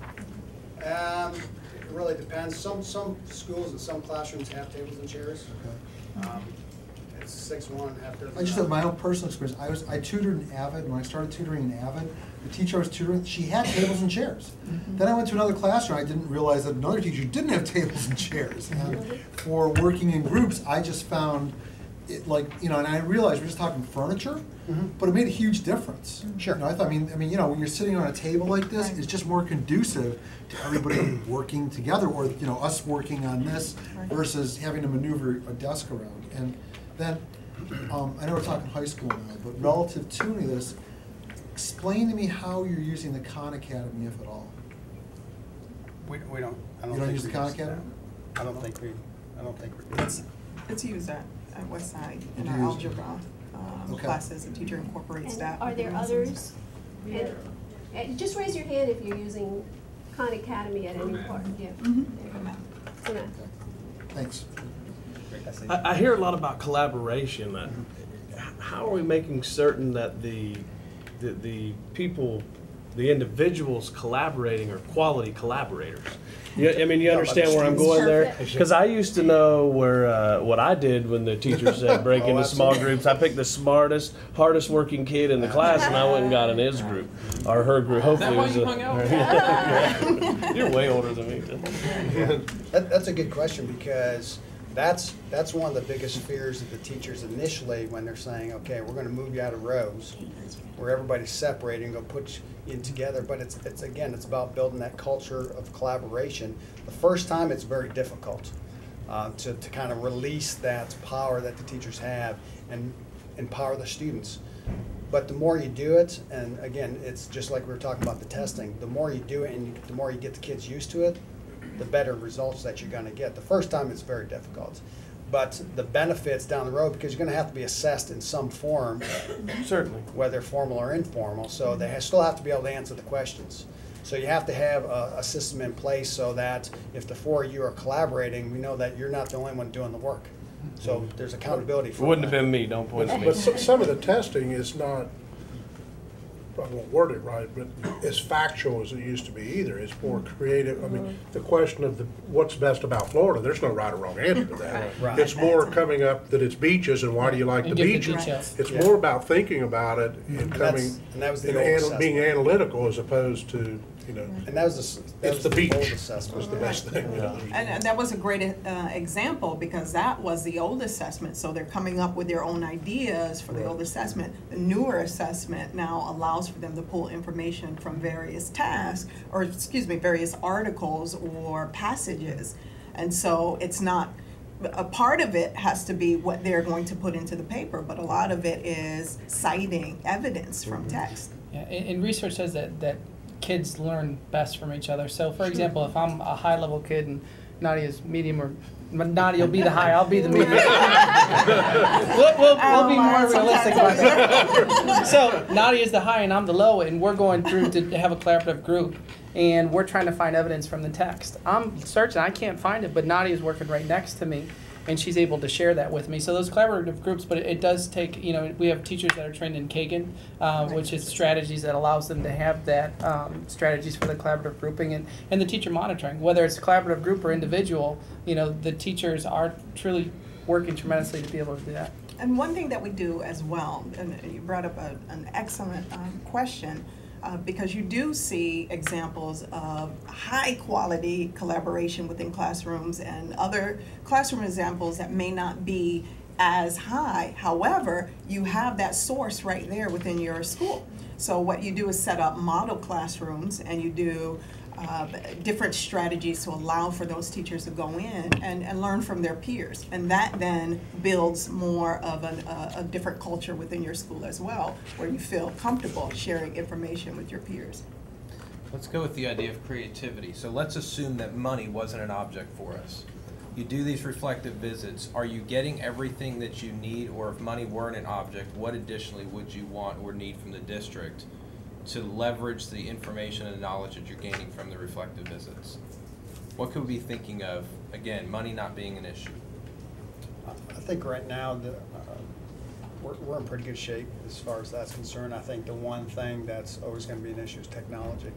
G: It really depends. Some schools and some classrooms have tables and chairs.
E: Okay.
G: It's 6-1 after.
E: I just have my own personal experience. I tutored in Avid. When I started tutoring in Avid, the teacher I was tutoring, she had tables and chairs. Then I went to another classroom. I didn't realize that another teacher didn't have tables and chairs. And for working in groups, I just found it and I realized we're just talking furniture, but it made a huge difference.
G: Sure.
E: I thought, when you're sitting on a table like this, it's just more conducive to everybody working together, or us working on this versus having to maneuver a desk around. And then, I know we're talking high school now, but relative to any of this, explain to me how you're using the Khan Academy, if at all.
G: We don't. I don't
E: You don't
G: think
E: use the
G: we
E: Khan
G: use that.
E: Academy?
G: I don't think we do.
H: It's used at West Side in
E: You
H: our
E: use it.
H: algebra
E: Okay.
H: classes. The teacher incorporates
B: And
H: that.
B: are there others? And just raise your hand if you're using Khan Academy at any part. Yeah. Samantha.
E: Thanks.
D: I hear a lot about collaboration. How are we making certain that the people the individuals collaborating are quality collaborators. I mean, you understand where I'm going there?
B: Perfect.
D: Because I used to know where what I did when the teacher said break into small groups. I picked the smartest, hardest working kid in the class, and I went and got in his group or her group. Hopefully,
A: Is that why you hung out with
D: You're way older than me.
G: That's a good question, because that's one of the biggest fears of the teachers initially when they're saying, okay, we're going to move you out of rows where everybody's separated and go put you in together. But it's again, it's about building that culture of collaboration. The first time it's very difficult to kind of release that power that the teachers have and empower the students. But the more you do it, and again, it's just like we were talking about the testing, the more you do it and the more you get the kids used to it, the better results that you're going to get. The first time it's very difficult, but the benefits down the road, because you're going to have to be assessed in some form,
D: Certainly.
G: whether formal or informal, so they still have to be able to answer the questions. So you have to have a system in place so that if the four of you are collaborating, we know that you're not the only one doing the work. So there's accountability
D: It
G: for
D: wouldn't have
G: that.
D: been me. Don't point at me.
F: But some of the testing is not, I won't word it right, but as factual as it used to be either. It's more creative. I mean, the question of what's best about Florida, there's no right or wrong answer to that.
G: Right.
F: It's more coming up that it's beaches and why do you like the
C: And give the
F: beaches?
C: details.
F: It's
G: Yeah.
F: more about thinking about it and coming,
G: And that was the
F: and
G: old
F: being
G: assessment.
F: analytical as opposed to, you know,
G: And that was
F: it's the beach
G: old
F: was
G: assessment.
F: the best thing. you know.
H: And that was a great example, because that was the old assessment, so they're coming up with their own ideas for the old assessment. The newer assessment now allows for them to pull information from various tasks, or excuse me, various articles or passages. And so it's not, a part of it has to be what they're going to put into the paper, but a lot of it is citing evidence from text.
C: Yeah, and research says that kids learn best from each other. So, for example, if I'm a high-level kid and Nadia's medium, or Nadia will be the high, I'll be the medium. we'll be more realistic about that. So, Nadia's the high and I'm the low, and we're going through to have a collaborative group, and we're trying to find evidence from the text. I'm searching, I can't find it, but Nadia's working right next to me, and she's able to share that with me. So those collaborative groups, but it does take, you know, we have teachers that are trained in Kagan, which is strategies that allows them to have that strategies for the collaborative grouping and the teacher monitoring. Whether it's collaborative group or individual, you know, the teachers are truly working tremendously to be able to do that.
H: And one thing that we do as well, and you brought up an excellent question, because you do see examples of high quality collaboration within classrooms and other classroom examples that may not be as high. However, you have that source right there within your school. So what you do is set up model classrooms, and you do different strategies to allow for those teachers to go in and learn from their peers. And that then builds more of a different culture within your school as well, where you feel comfortable sharing information with your peers.
A: Let's go with the idea of creativity. So let's assume that money wasn't an object for us. You do these reflective visits. Are you getting everything that you need, or if money weren't an object, what additionally would you want or need from the district to leverage the information and knowledge that you're gaining from the reflective visits? What could we be thinking of, again, money not being an issue?
G: I think right now we're in pretty good shape as far as that's concerned. I think the one thing that's always going to be an issue is technology.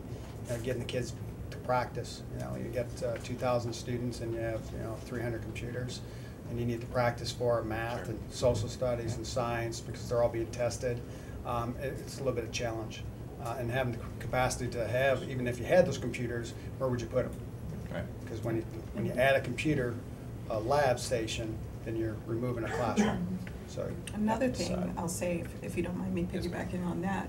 G: You know, getting the kids to practice. You know, you get 2,000 students and you have 300 computers, and you need to practice for math and social studies and science because they're all being tested. It's a little bit of a challenge. And having the capacity to have, even if you had those computers, where would you put them?
A: Right.
G: Because when you add a computer, a lab station, then you're removing a classroom. So
H: Another
G: that's,
H: thing I'll say, if you don't mind me
A: Yes, ma'am.
H: piggybacking on that,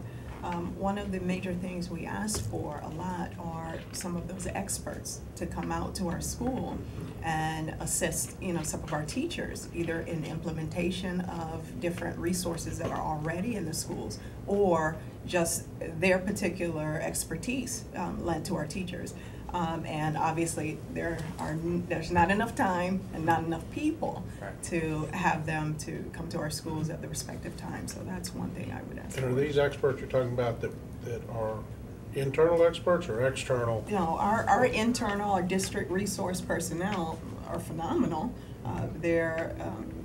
H: one of the major things we ask for a lot are some of those experts to come out to our school and assist, some of our teachers, either in implementation of different resources that are already in the schools, or just their particular expertise lent to our teachers. And obviously, there's not enough time and not enough people
A: Right.
H: to have them to come to our schools at the respective times. So that's one thing I would ask.
F: And are
H: for.
F: these experts you're talking about that are internal experts or external?
H: Our internal, our district resource personnel are phenomenal. They're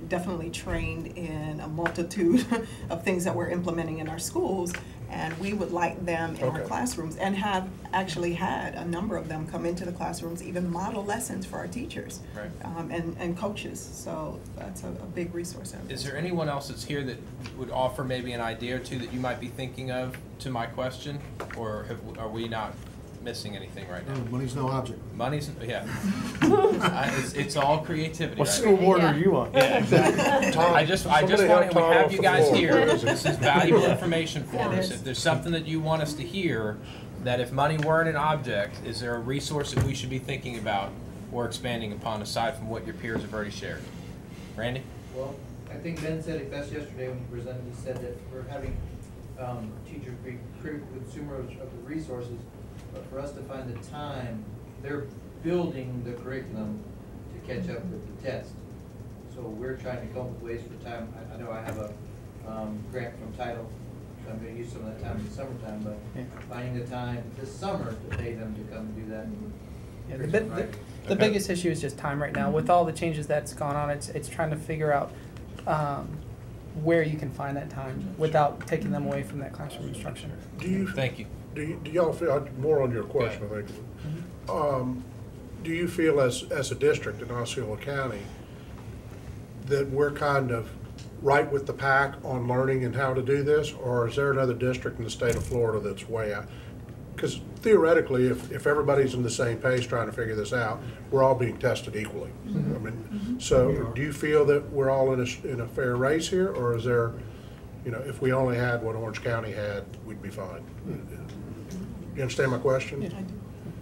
H: definitely trained in a multitude of things that we're implementing in our schools. And we would like them in our
F: Okay.
H: classrooms, and have actually had a number of them come into the classrooms, even model lessons for our teachers.
A: Right.
H: And coaches, so that's a big resource.
A: Is there anyone else that's here that would offer maybe an idea or two that you might be thinking of to my question? Or are we not missing anything right now?
E: Money's no object.
A: Money's, yeah. It's all creativity,
D: What
A: right?
D: school board
B: Yeah.
D: are you on?
A: Yeah, exactly.
F: Tom,
A: I just
F: somebody
A: want,
F: help
A: we
F: Tom
A: have
F: off
A: you
F: the
A: guys
F: floor.
A: here. This is valuable information for
B: Yeah.
A: us. If there's something that you want us to hear, that if money weren't an object, is there a resource that we should be thinking about or expanding upon aside from what your peers have already shared? Randy?
I: Well, I think Ben said it best yesterday when he presented. He said that we're having teachers be critical consumers of the resources, but for us to find the time, they're building the curriculum to catch up with the test. So we're trying to come up with ways for time. I know I have a grant from Title, so I'm going to use some of that time in the summertime, but finding the time this summer to pay them to come do that.
C: Yeah, the
A: Okay.
C: biggest issue is just time right now. With all the changes that's gone on, it's trying to figure out where you can find that time without taking them away from that classroom instruction.
A: Thank you.
F: Do y'all feel, more on your question, I think. Do you feel as a district in Osceola County that we're kind of right with the pack on learning and how to do this? Or is there another district in the state of Florida that's way out? Because theoretically, if everybody's in the same pace trying to figure this out, we're all being tested equally. I mean, so do you feel that we're all in a fair race here? Or is there, if we only had what Orange County had, we'd be fine? You understand my question?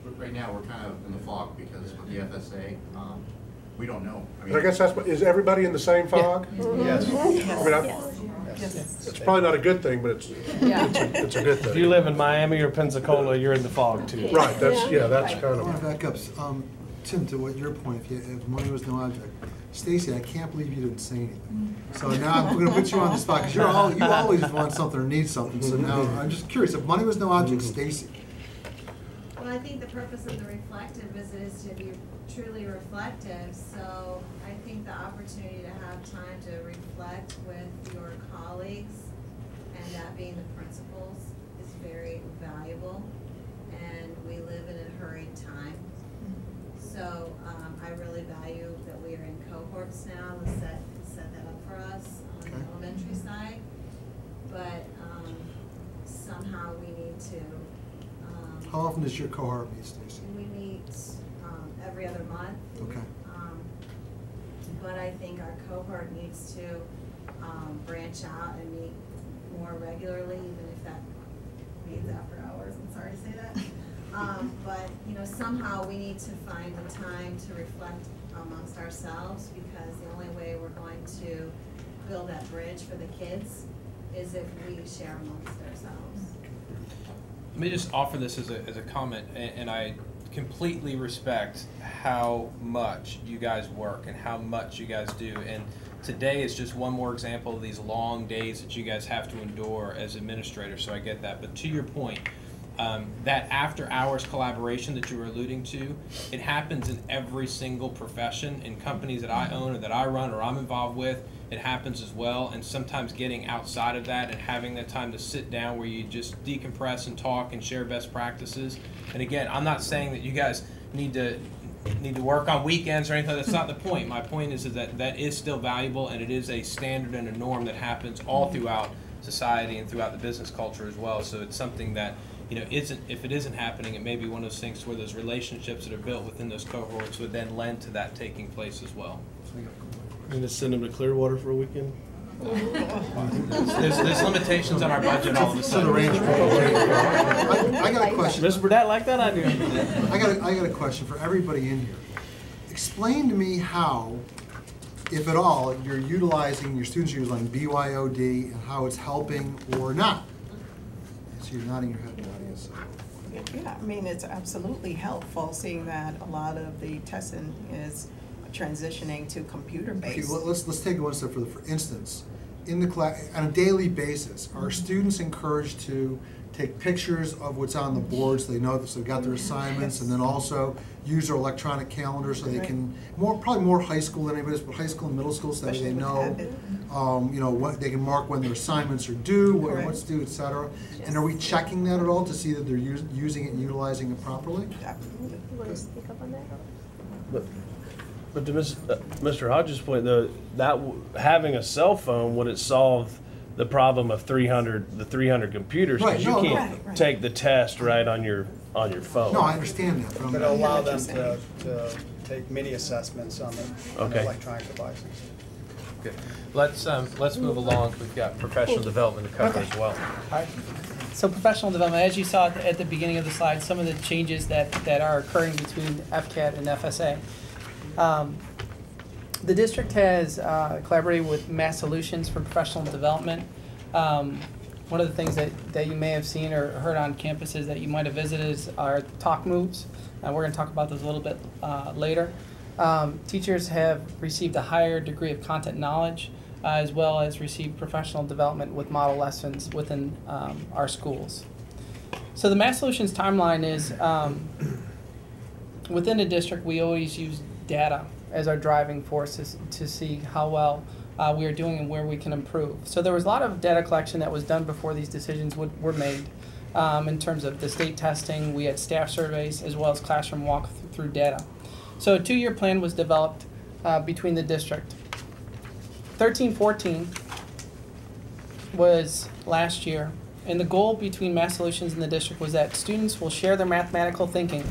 J: But right now, we're kind of in the fog because with the FSA, we don't know.
F: And I guess is everybody in the same fog?
D: Yes.
F: It's probably not a good thing, but it's a good
D: If you
F: thing.
D: live in Miami or Pensacola, you're in the fog too.
F: Right, that's kind
E: I want
F: of,
E: to back up. Tim, to what your point, if money was no object. Stacy, I can't believe you didn't say anything. So now I'm going to put you on the spot because you always want something or need something. So now I'm just curious, if money was no object, Stacy.
K: Well, I think the purpose of the reflective visit is to be truly reflective. So I think the opportunity to have time to reflect with your colleagues, and that being the principals, is very valuable. And we live in a hurried time. So I really value that we are in cohorts now to set that up for us on the elementary side. But somehow we need to.
E: How often does your cohort meet, Stacy?
K: We meet every other month.
E: Okay.
K: But I think our cohort needs to branch out and meet more regularly, even if that means after hours. I'm sorry to say that. But somehow we need to find the time to reflect amongst ourselves, because the only way we're going to build that bridge for the kids is if we share amongst ourselves.
A: Let me just offer this as a comment, and I completely respect how much you guys work and how much you guys do. And today is just one more example of these long days that you guys have to endure as administrators, so I get that. But to your point, that after-hours collaboration that you were alluding to, it happens in every single profession. In companies that I own or that I run or I'm involved with, it happens as well. And sometimes getting outside of that and having that time to sit down where you just decompress and talk and share best practices. And again, I'm not saying that you guys need to work on weekends or anything. That's not the point. My point is that that is still valuable, and it is a standard and a norm that happens all throughout society and throughout the business culture as well. So it's something that, if it isn't happening, it may be one of those things where those relationships that are built within those cohorts would then lend to that taking place as well.
D: And just send them to Clearwater for a weekend?
A: There's limitations on our budget all of a
E: So the
A: sudden.
E: range. I got a question.
D: Mr. Burdette like that idea?
E: I got a question for everybody in here. Explain to me how, if at all, you're utilizing, your students are utilizing BYOD and how it's helping or not. So you're nodding your head in the audience.
H: Yeah, I mean, it's absolutely helpful, seeing that a lot of the testing is transitioning to
E: Okay,
H: computer-based.
E: well, let's take it one step further. For instance, in the class, on a daily basis, are students encouraged to take pictures of what's on the board so they know that they've got their assignments, and then also use their electronic calendar so they can, probably more high school than anybody else, but high school and middle school, so that they know, you know, what they can mark when their assignments are due, what's due, et cetera. And are we checking that at all to see that they're using it and utilizing it properly?
B: You want to speak up on that?
D: But to Mr. Hodges' point, though, having a cell phone, would it solve the problem of the 300 computers?
E: Right,
D: Because
E: no,
D: you can't
H: right.
D: take the test right on your phone.
E: No, I understand that, but I'm.
G: But allow them to take mini assessments on the
D: Okay.
G: electronic devices.
A: Good. Let's move along. We've got professional development to cover as well.
C: All right. So professional development, as you saw at the beginning of the slide, some of the changes that are occurring between FCAT and FSA. The district has collaborated with Mass Solutions for professional development. One of the things that you may have seen or heard on campuses that you might have visited are talk moves. We're going to talk about those a little bit later. Teachers have received a higher degree of content knowledge, as well as received professional development with model lessons within our schools. So the Mass Solutions timeline is, within the district, we always use data as our driving force to see how well we are doing and where we can improve. So there was a lot of data collection that was done before these decisions were made. In terms of the state testing, we had staff surveys as well as classroom walk-through data. So a 2-year plan was developed between the district. 13-14 was last year, and the goal between Mass Solutions and the district was that students will share their mathematical thinking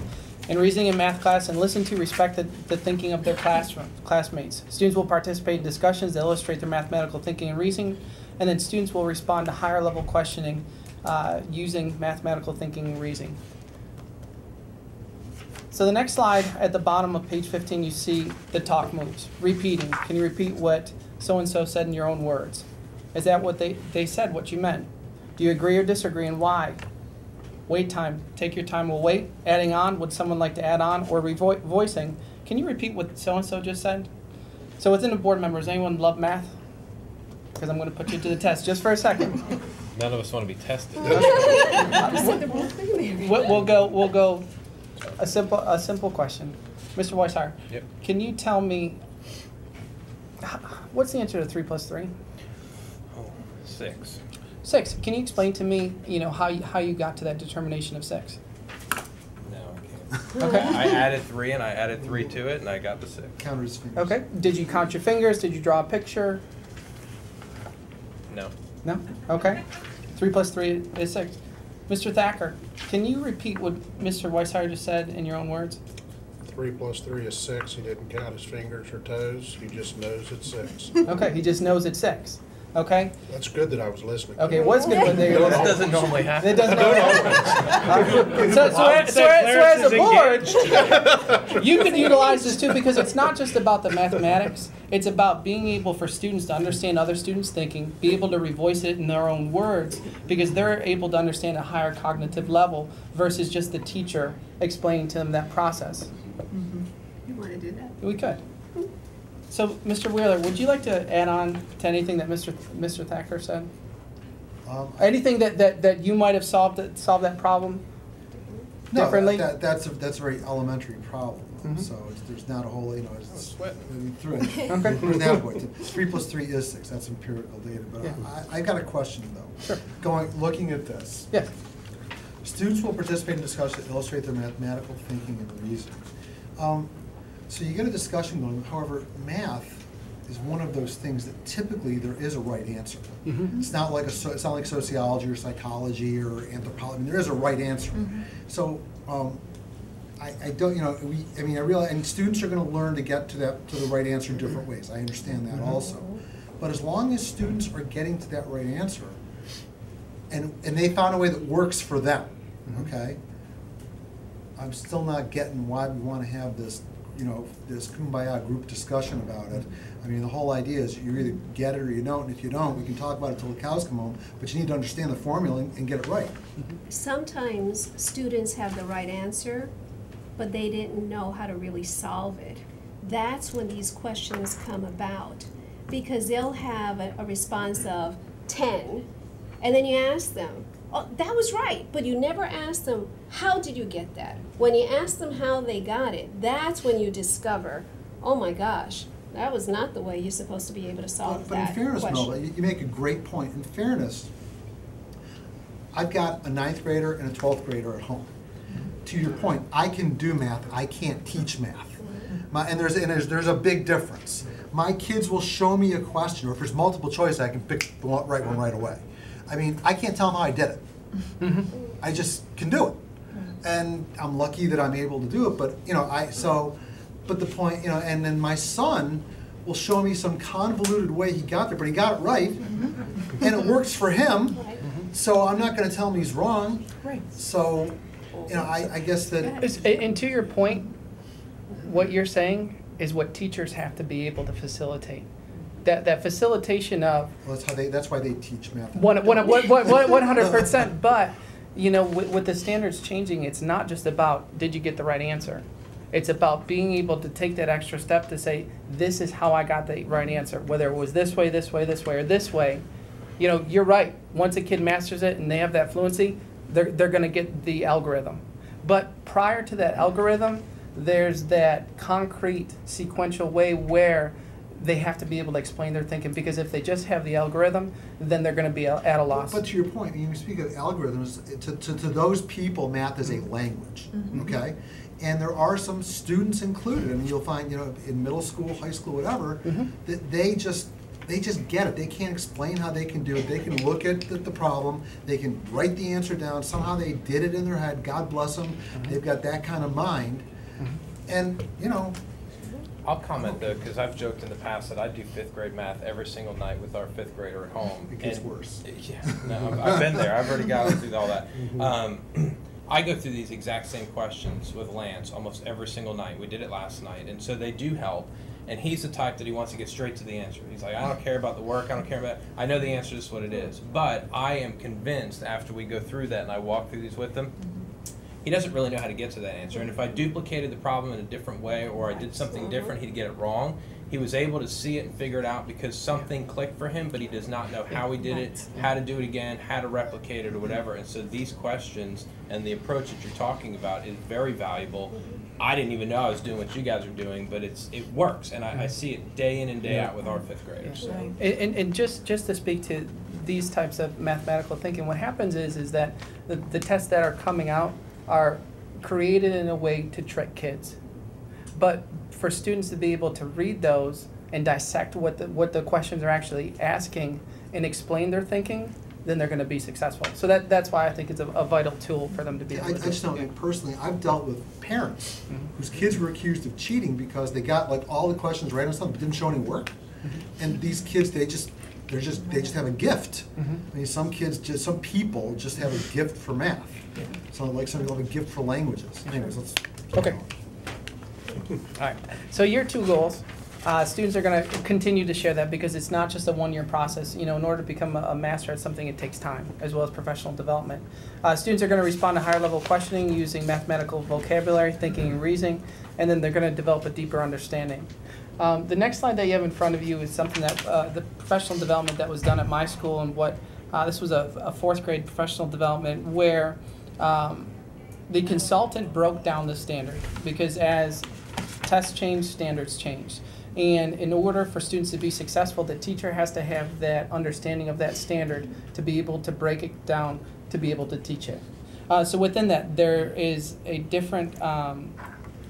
C: in reasoning and math class and listen to, respect the thinking of their classmates. Students will participate in discussions that illustrate their mathematical thinking and reasoning, and then students will respond to higher level questioning using mathematical thinking and reasoning. So the next slide at the bottom of page 15, you see the talk moves. Repeating. Can you repeat what so-and-so said in your own words? Is that what they said, what you meant? Do you agree or disagree, and why? Wait time. Take your time. We'll wait. Adding on. Would someone like to add on? Or voicing. Can you repeat what so-and-so just said? So within the board members, anyone love math? Because I'm going to put you to the test just for a second.
A: None of us want to be tested.
C: We'll go a simple question. Mr. Weishauer,
A: Yep.
C: can you tell me what's the answer to 3 plus 3?
A: 6.
C: 6. Can you explain to me, how you got to that determination of 6?
A: No, I can't.
C: Okay.
A: I added 3 and I added 3 to it and I got the 6.
E: Count his fingers.
C: Okay. Did you count your fingers? Did you draw a picture?
A: No.
C: No? Okay. 3 plus 3 is 6. Mr. Thacker, can you repeat what Mr. Weishauer just said in your own words?
F: 3 plus 3 is 6. He didn't count his fingers or toes. He just knows it's 6.
C: Okay, he just knows it's 6. Okay?
F: That's good that I was listening.
C: Okay, what's good when they
A: That doesn't normally happen.
C: It doesn't happen. So as a board, you can utilize this too, because it's not just about the mathematics. It's about being able for students to understand other students' thinking, be able to revoice it in their own words, because they're able to understand a higher cognitive level versus just the teacher explaining to them that process.
B: You want to do that?
C: We could. So, Mr. Wheeler, would you like to add on to anything that Mr. Thacker said? Anything that you might have solved that problem differently?
E: No, that's a very elementary problem. So there's not a whole, it's through it.
C: Okay.
E: From that point, 3 plus 3 is 6. That's empirical data. But
C: Yeah.
E: I got a question though.
C: Sure.
E: Looking at this.
C: Yes.
E: Students will participate in discussions that illustrate their mathematical thinking and reasoning. So you get a discussion going. However, math is one of those things that typically there is a right answer. It's not like it's not like sociology or psychology or anthropology. I mean, there is a right answer. So I don't, I realize, and students are going to learn to get to the right answer in different ways. I understand that also. But as long as students are getting to that right answer, and they found a way that works for them, okay, I'm still not getting why we want to have this, this kumbaya group discussion about it. I mean, the whole idea is you either get it or you don't, and if you don't, we can talk about it till the cows come home, but you need to understand the formula and get it right.
B: Sometimes students have the right answer, but they didn't know how to really solve it. That's when these questions come about. because they'll have a response of 10, and then you ask them, oh, that was right, but you never ask them, how did you get that? When you ask them how they got it, that's when you discover, oh my gosh, that was not the way you're supposed to be able to solve
E: But
B: that
E: in fairness,
B: question.
E: Melba, you make a great point. In fairness, I've got a 9th grader and a 12th grader at home. To your point, I can do math, I can't teach math. And there's a big difference. My kids will show me a question, or if there's multiple choice, I can pick the right one right away. I mean, I can't tell them how I did it. I just can do it. And I'm lucky that I'm able to do it, but but the point, and then my son will show me some convoluted way he got there, but he got it right, and it works for him, so I'm not gonna tell him he's wrong.
H: Right.
E: So, I guess that.
C: And to your point, what you're saying is what teachers have to be able to facilitate. That facilitation of.
E: Well, that's why they teach math.
C: 100%. But with the standards changing, it's not just about did you get the right answer. It's about being able to take that extra step to say this is how I got the right answer. Whether it was this way, this way, this way, or this way. You're right. Once a kid masters it and they have that fluency, they're going to get the algorithm. But prior to that algorithm, there's that concrete sequential way where they have to be able to explain their thinking, because if they just have the algorithm, then they're going to be at a loss.
E: But to your point, when you speak of algorithms, to those people, math is a language, okay? And there are some students included, and you'll find, in middle school, high school, whatever, that they just get it. They can't explain how they can do it. They can look at the problem. They can write the answer down. Somehow they did it in their head. God bless them. They've got that kind of mind. And,
A: I'll comment though, because I've joked in the past that I do 5th grade math every single night with our 5th grader at home.
E: It gets worse.
A: Yeah, no, I've been there. I've already gotten through all that. I go through these exact same questions with Lance almost every single night. We did it last night, and so they do help. And he's the type that he wants to get straight to the answer. He's like, I don't care about the work, I don't care about, I know the answer, this is what it is. But I am convinced after we go through that and I walk through these with him, he doesn't really know how to get to that answer. And if I duplicated the problem in a different way or I did something different, he'd get it wrong. He was able to see it and figure it out because something clicked for him, but he does not know how he did it, how to do it again, how to replicate it or whatever. And so these questions and the approach that you're talking about is very valuable. I didn't even know I was doing what you guys are doing, but it works, and I see it day in and day out with our 5th graders. So.
C: And just to speak to these types of mathematical thinking, what happens is that the tests that are coming out are created in a way to trick kids. But for students to be able to read those and dissect what the questions are actually asking and explain their thinking, then they're going to be successful. So that's why I think it's a vital tool for them to be able to do.
E: I just don't, personally, I've dealt with parents whose kids were accused of cheating because they got like all the questions right on something, but didn't show any work. And these kids, they just have a gift. I mean, some people just have a gift for math. So like some people have a gift for languages. Anyways, let's keep
C: going. All right. So your 2 goals. Students are going to continue to share that because it's not just a one-year process. In order to become a master at something, it takes time, as well as professional development. Students are going to respond to higher level questioning using mathematical vocabulary, thinking, and reasoning, and then they're going to develop a deeper understanding. The next slide that you have in front of you is something that the professional development that was done at my school, and this was a 4th grade professional development where the consultant broke down the standard because as tests change, standards change. And in order for students to be successful, the teacher has to have that understanding of that standard to be able to break it down, to be able to teach it. So within that, there is a different,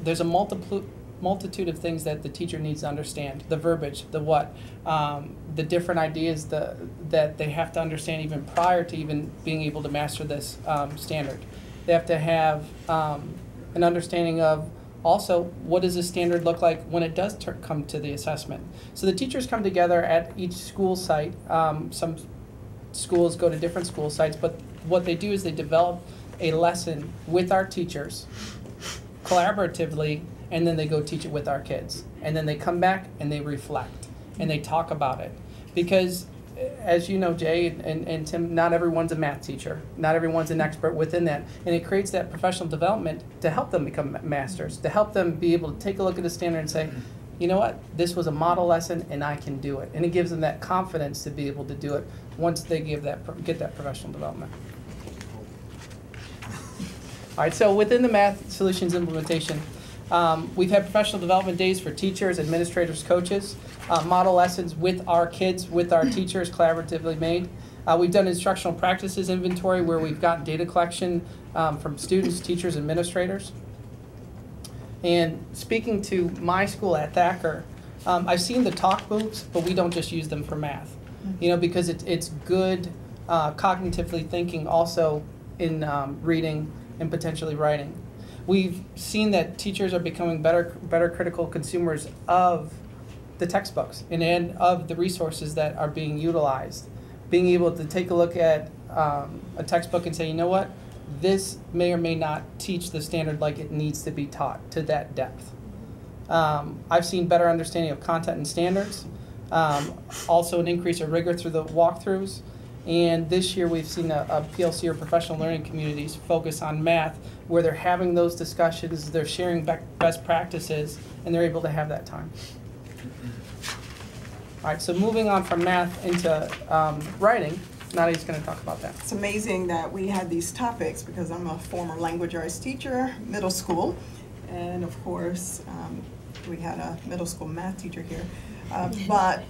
C: there's a multitude of things that the teacher needs to understand. The verbiage, the what, the different ideas that they have to understand even prior to even being able to master this standard. They have to have an understanding of also, what does the standard look like when it does come to the assessment? So the teachers come together at each school site. Some schools go to different school sites, but what they do is they develop a lesson with our teachers collaboratively, and then they go teach it with our kids. And then they come back and they reflect and they talk about it. Because as you know, Jay and Tim, not everyone's a math teacher. Not everyone's an expert within that. And it creates that professional development to help them become masters, to help them be able to take a look at the standard and say, you know what, this was a model lesson and I can do it. And it gives them that confidence to be able to do it once they get that professional development. All right, so within the math solutions implementation, we've had professional development days for teachers, administrators, coaches, model lessons with our kids, with our teachers, collaboratively made. We've done instructional practices inventory where we've gotten data collection from students, teachers, administrators. And speaking to my school at Thacker, I've seen the talk books, but we don't just use them for math. You know, because it's good cognitively thinking also in reading and potentially writing. We've seen that teachers are becoming better critical consumers of the textbooks and of the resources that are being utilized. Being able to take a look at a textbook and say, you know what, this may or may not teach the standard like it needs to be taught to that depth. I've seen better understanding of content and standards, also an increase of rigor through the walkthroughs. And this year we've seen a PLC or professional learning communities focus on math where they're having those discussions, they're sharing best practices, and they're able to have that time. All right, so moving on from math into writing, Nadia's going to talk about that.
H: It's amazing that we had these topics because I'm a former language arts teacher, middle school, and of course we had a middle school math teacher here. But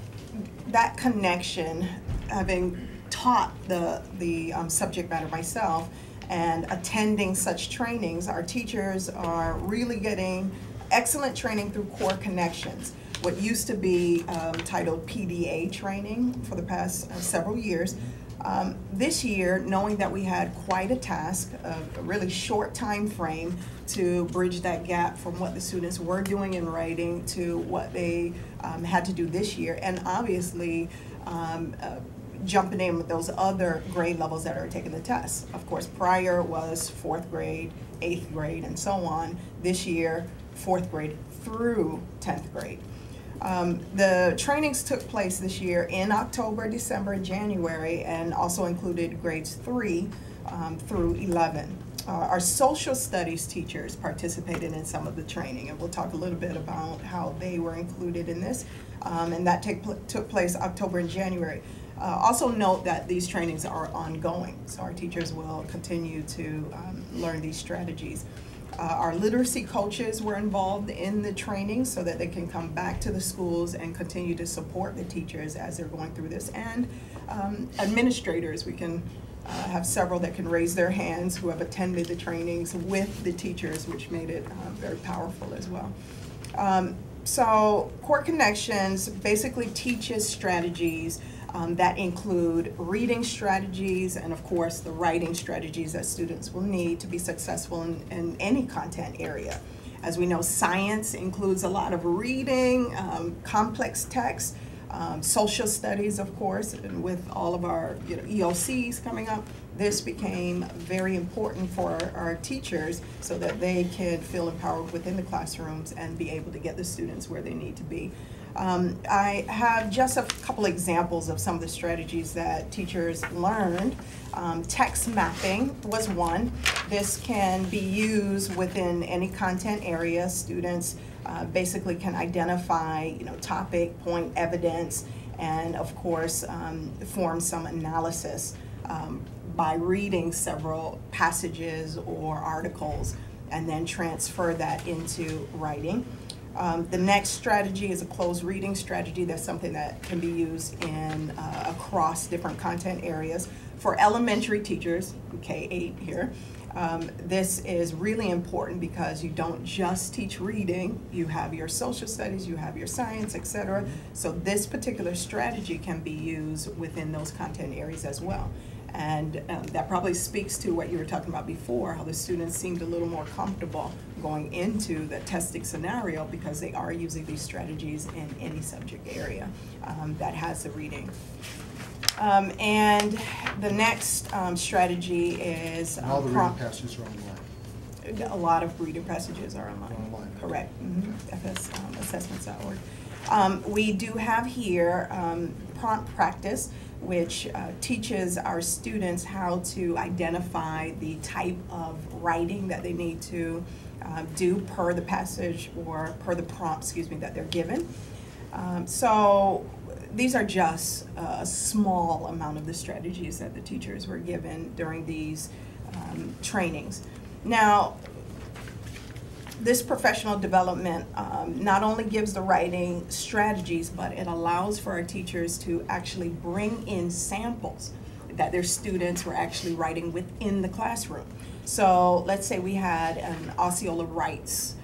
H: that connection, having taught the subject matter myself and attending such trainings, our teachers are really getting excellent training through core connections. What used to be titled PDA training for the past several years. This year, knowing that we had quite a task, a really short time frame to bridge that gap from what the students were doing in writing to what they had to do this year, and obviously jumping in with those other grade levels that are taking the test. Of course, prior was 4th grade, 8th grade, and so on. This year, 4th grade through 10th grade. The trainings took place this year in October, December, and January, and also included grades 3 through 11. Our social studies teachers participated in some of the training, and we'll talk a little bit about how they were included in this, and that took place October and January. Also note that these trainings are ongoing, so our teachers will continue to learn these strategies. Our literacy coaches were involved in the training so that they can come back to the schools and continue to support the teachers as they're going through this. And administrators, we can have several that can raise their hands who have attended the trainings with the teachers, which made it very powerful as well. So Core Connections basically teaches strategies that include reading strategies and, of course, the writing strategies that students will need to be successful in any content area. As we know, science includes a lot of reading, complex text, social studies, of course, and with all of our EOCs coming up, this became very important for our teachers so that they can feel empowered within the classrooms and be able to get the students where they need to be. I have just a couple examples of some of the strategies that teachers learned. Text mapping was one. This can be used within any content area. Students basically can identify, topic, point, evidence, and of course form some analysis by reading several passages or articles and then transfer that into writing. The next strategy is a closed reading strategy. That's something that can be used in across different content areas. For elementary teachers, K-8 here, this is really important because you don't just teach reading, you have your social studies, you have your science, etc. So this particular strategy can be used within those content areas as well. And that probably speaks to what you were talking about before, how the students seemed a little more comfortable going into the testing scenario because they are using these strategies in any subject area that has the reading. And the next strategy is
E: all the reading passages are online.
H: A lot of reading passages are online. Correct. FSassessments.org. We do have here prompt practice, which teaches our students how to identify the type of writing that they need to do per the passage or per the prompt, excuse me, that they're given. So these are just a small amount of the strategies that the teachers were given during these trainings. Now, this professional development not only gives the writing strategies, but it allows for our teachers to actually bring in samples that their students were actually writing within the classroom. So let's say we had an Osceola Writes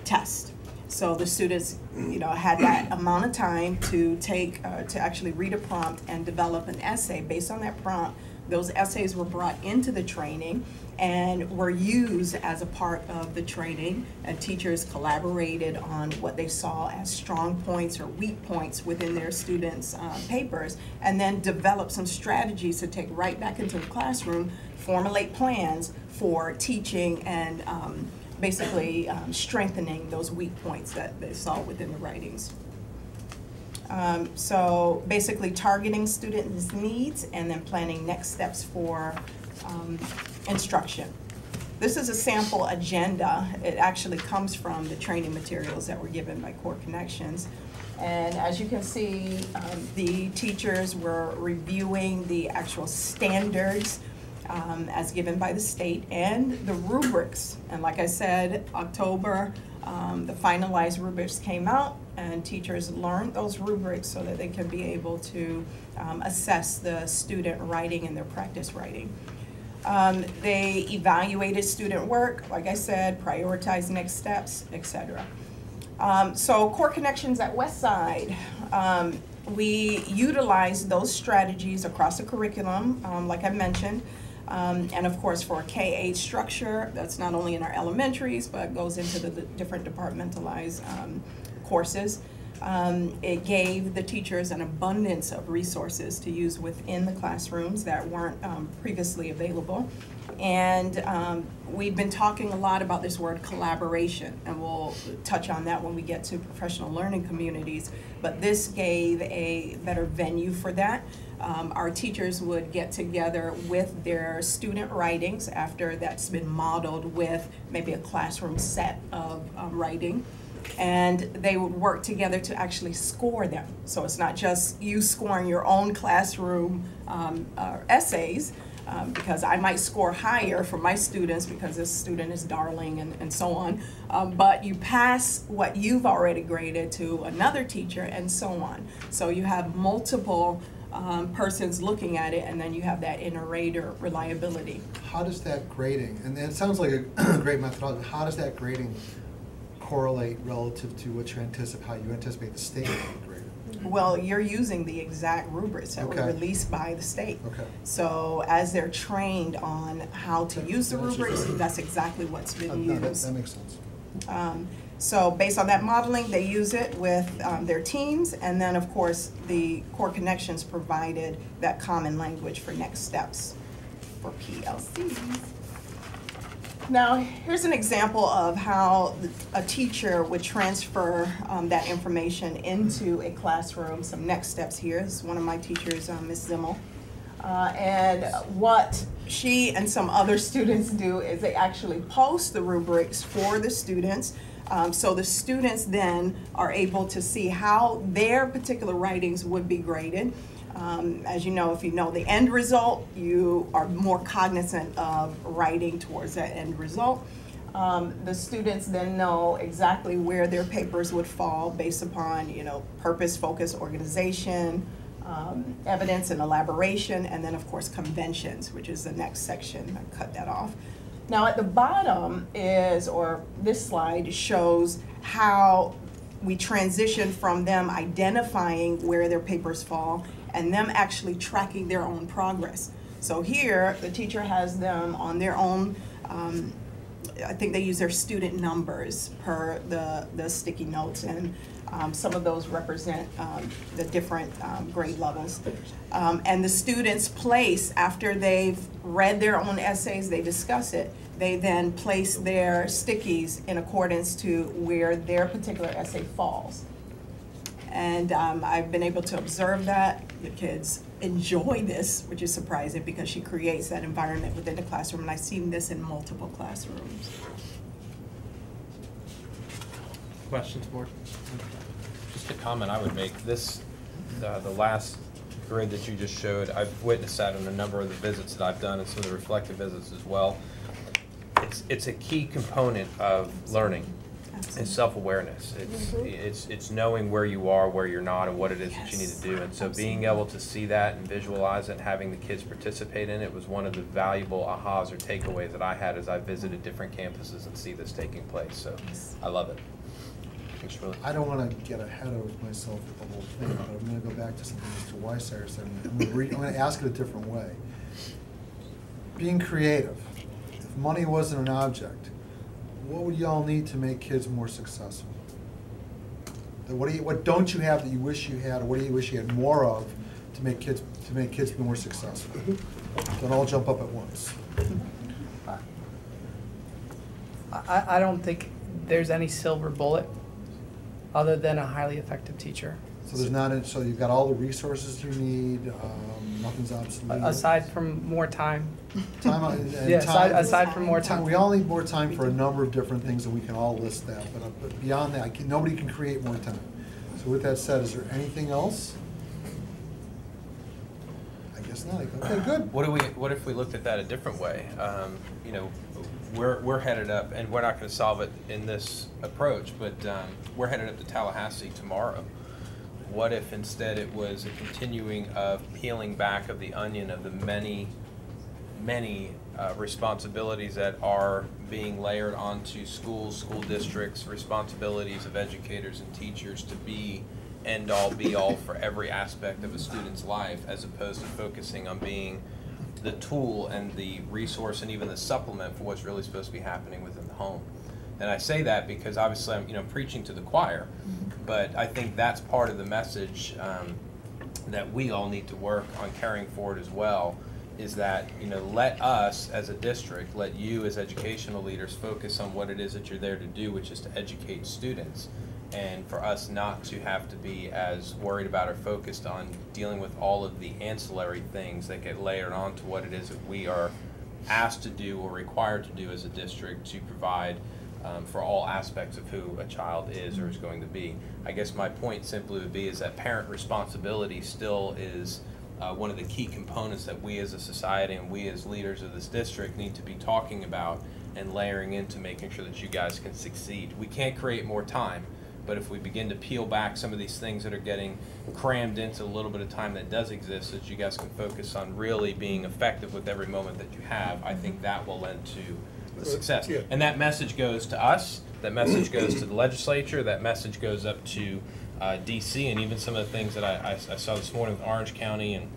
H: test. So the students, had that amount of time to take, to actually read a prompt and develop an essay based on that prompt. Those essays were brought into the training and were used as a part of the training, and teachers collaborated on what they saw as strong points or weak points within their students' papers, and then developed some strategies to take right back into the classroom, formulate plans for teaching and basically strengthening those weak points that they saw within the writings. So basically targeting students' needs and then planning next steps for instruction. This is a sample agenda. It actually comes from the training materials that were given by Core Connections. And as you can see, the teachers were reviewing the actual standards as given by the state and the rubrics. And like I said, October, the finalized rubrics came out, and teachers learned those rubrics so that they can be able to assess the student writing and their practice writing. They evaluated student work, like I said, prioritized next steps, etc. So Core Connections at Westside, we utilized those strategies across the curriculum, like I mentioned. And of course, for a K-8 structure, that's not only in our elementaries, but goes into the different departmentalized courses. It gave the teachers an abundance of resources to use within the classrooms that weren't previously available. And we've been talking a lot about this word collaboration, and we'll touch on that when we get to professional learning communities. But this gave a better venue for that. Our teachers would get together with their student writings after that's been modeled with maybe a classroom set of writing. And they would work together to actually score them. So it's not just you scoring your own classroom essays, because I might score higher for my students because this student is darling and so on. But you pass what you've already graded to another teacher and so on. So you have multiple persons looking at it, and then you have that inter-rater reliability.
E: How does that grading, and it sounds like a great methodology, how does that grading correlate relative to what you anticipate, how you anticipate the state will grade it?
H: Well, you're using the exact rubrics that were released by the state.
E: Okay.
H: So as they're trained on how to use the rubrics, that's exactly what's been used.
E: That makes sense.
H: So based on that modeling, they use it with their teams, and then of course the Core Connections provided that common language for next steps for PLCs. Now, here's an example of how a teacher would transfer that information into a classroom. Some next steps here. This is one of my teachers, Ms. Zimmel. And what she and some other students do is they actually post the rubrics for the students. So the students then are able to see how their particular writings would be graded. As you know, if you know the end result, you are more cognizant of writing towards that end result. The students then know exactly where their papers would fall based upon, purpose, focus, organization, evidence and elaboration, and then of course conventions, which is the next section. I cut that off. Now at the bottom is, or this slide shows how we transition from them identifying where their papers fall and them actually tracking their own progress. So here, the teacher has them on their own, I think they use their student numbers per the sticky notes, and some of those represent the different grade levels. And the students place, after they've read their own essays, they discuss it, they then place their stickies in accordance to where their particular essay falls. And I've been able to observe that. The kids enjoy this, which is surprising because she creates that environment within the classroom, and I've seen this in multiple classrooms.
A: questions, board? Just a comment I would make. This, the last grid that you just showed, I've witnessed that in a number of the visits that I've done and some of the reflective visits as well. It's a key component of learning. It's self-awareness. It's knowing where you are, where you're not, and what it is that you need to do. And so being able to see that and visualize it and having the kids participate in it was one of the valuable ahas or takeaways that I had as I visited different campuses and see this taking place. So I love it. Thanks, Shirley.
E: I don't want to get ahead of myself with the whole thing, but I'm going to go back to something Mr. Weissayer said. I'm going to ask it a different way. Being creative. If money wasn't an object, what would y'all need to make kids more successful? What don't you have that you wish you had, or what do you wish you had more of to make kids be more successful? Don't all jump up at once.
C: I don't think there's any silver bullet other than a highly effective teacher.
E: So there's not. So you've got all the resources you need. Nothing's obsolete.
C: Aside from more time.
E: Yeah,
C: aside from more time.
E: We all need more time for a number of different things, and we can all list that. But beyond that, nobody can create more time. So with that said, is there anything else? I guess not. Okay, good.
A: What if we looked at that a different way? You know, we're headed up, and we're not going to solve it in this approach, but we're headed up to Tallahassee tomorrow. What if instead it was a continuing of peeling back of the onion of the many responsibilities that are being layered onto schools, school districts, responsibilities of educators and teachers to be end-all, be-all for every aspect of a student's life, as opposed to focusing on being the tool and the resource and even the supplement for what's really supposed to be happening within the home. And I say that because obviously I'm preaching to the choir, but I think that's part of the message that we all need to work on carrying forward as well, is that let us as a district, let you as educational leaders focus on what it is that you're there to do, which is to educate students, and for us not to have to be as worried about or focused on dealing with all of the ancillary things that get layered onto what it is that we are asked to do or required to do as a district to provide for all aspects of who a child is or is going to be. I guess my point simply would be is that parent responsibility still is one of the key components that we as a society and we as leaders of this district need to be talking about and layering into making sure that you guys can succeed. We can't create more time, but if we begin to peel back some of these things that are getting crammed into a little bit of time that does exist, so that you guys can focus on really being effective with every moment that you have, I think that will lend to the success.
F: Yeah.
A: And that message goes to us, that message goes to the legislature, that message goes up to DC, and even some of the things that I saw this morning with Orange County and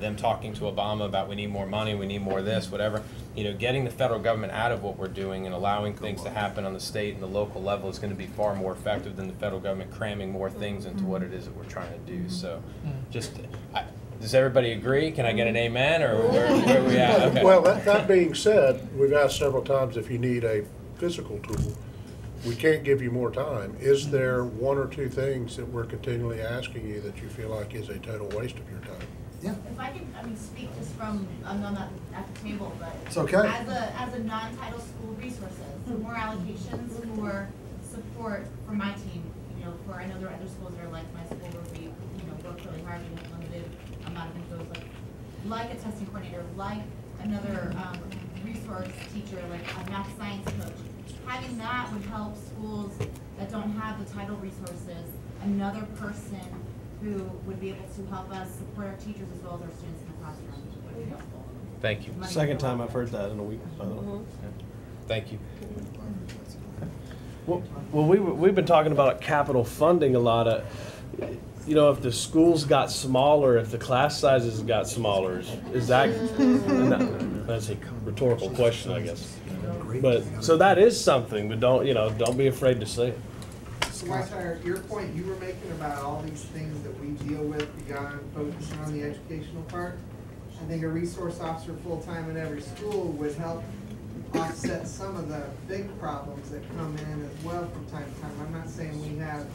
A: them talking to Obama about we need more money, we need more of this, whatever. Getting the federal government out of what we're doing and allowing things to happen on the state and the local level is going to be far more effective than the federal government cramming more things into what it is that we're trying to do. So does everybody agree? Can I get an amen, or where are we at? Okay.
F: Well, that being said, we've asked several times if you need a physical tool. We can't give you more time. Is there one or two things that we're continually asking you that you feel like is a total waste of your time?
E: Yeah.
L: If I can, speak just from, I'm not at the table, but.
E: It's okay.
L: As a non-title school resources, more allocations for support for my team, I know there are other schools that are like my school where we, work really hard, we have limited amount of infos, like a testing coordinator, like another, resource teacher, like a math science coach. Having that would help schools that don't have the title resources, another person who would be able to help us support our teachers as well as our students in the classroom would be helpful.
A: Thank you.
D: Second time I've heard that in a week, by the way.
A: Thank you.
D: Well, we've been talking about capital funding a lot. If the schools got smaller, if the class sizes got smaller, is that? That's a rhetorical question, I guess. But so that is something, but don't be afraid to say it.
M: So, Weissayer, your point you were making about all these things that we deal with beyond focusing on the educational part, I think a resource officer full-time in every school would help offset some of the big problems that come in as well from time to time. I'm not saying we have,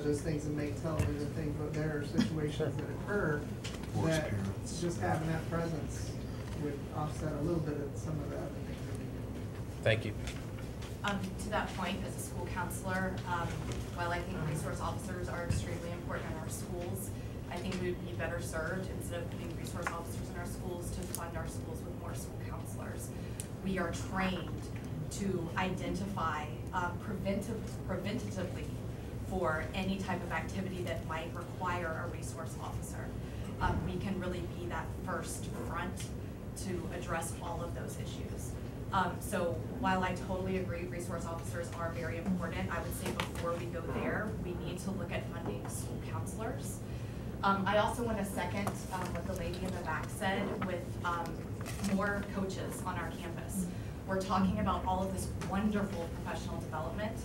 M: those things that make television things, but there are situations that occur that just having that presence would offset a little bit of some of the other things that we do.
A: Thank you.
L: To that point, as a school counselor, while I think resource officers are extremely important in our schools, I think we would be better served, instead of putting resource officers in our schools, to fund our schools with more school counselors. We are trained to identify preventatively for any type of activity that might require a resource officer. We can really be that first front to address all of those issues. So while I totally agree resource officers are very important, I would say before we go there, we need to look at funding school counselors. I also want to second what the lady in the back said with more coaches on our campus. We're talking about all of this wonderful professional development,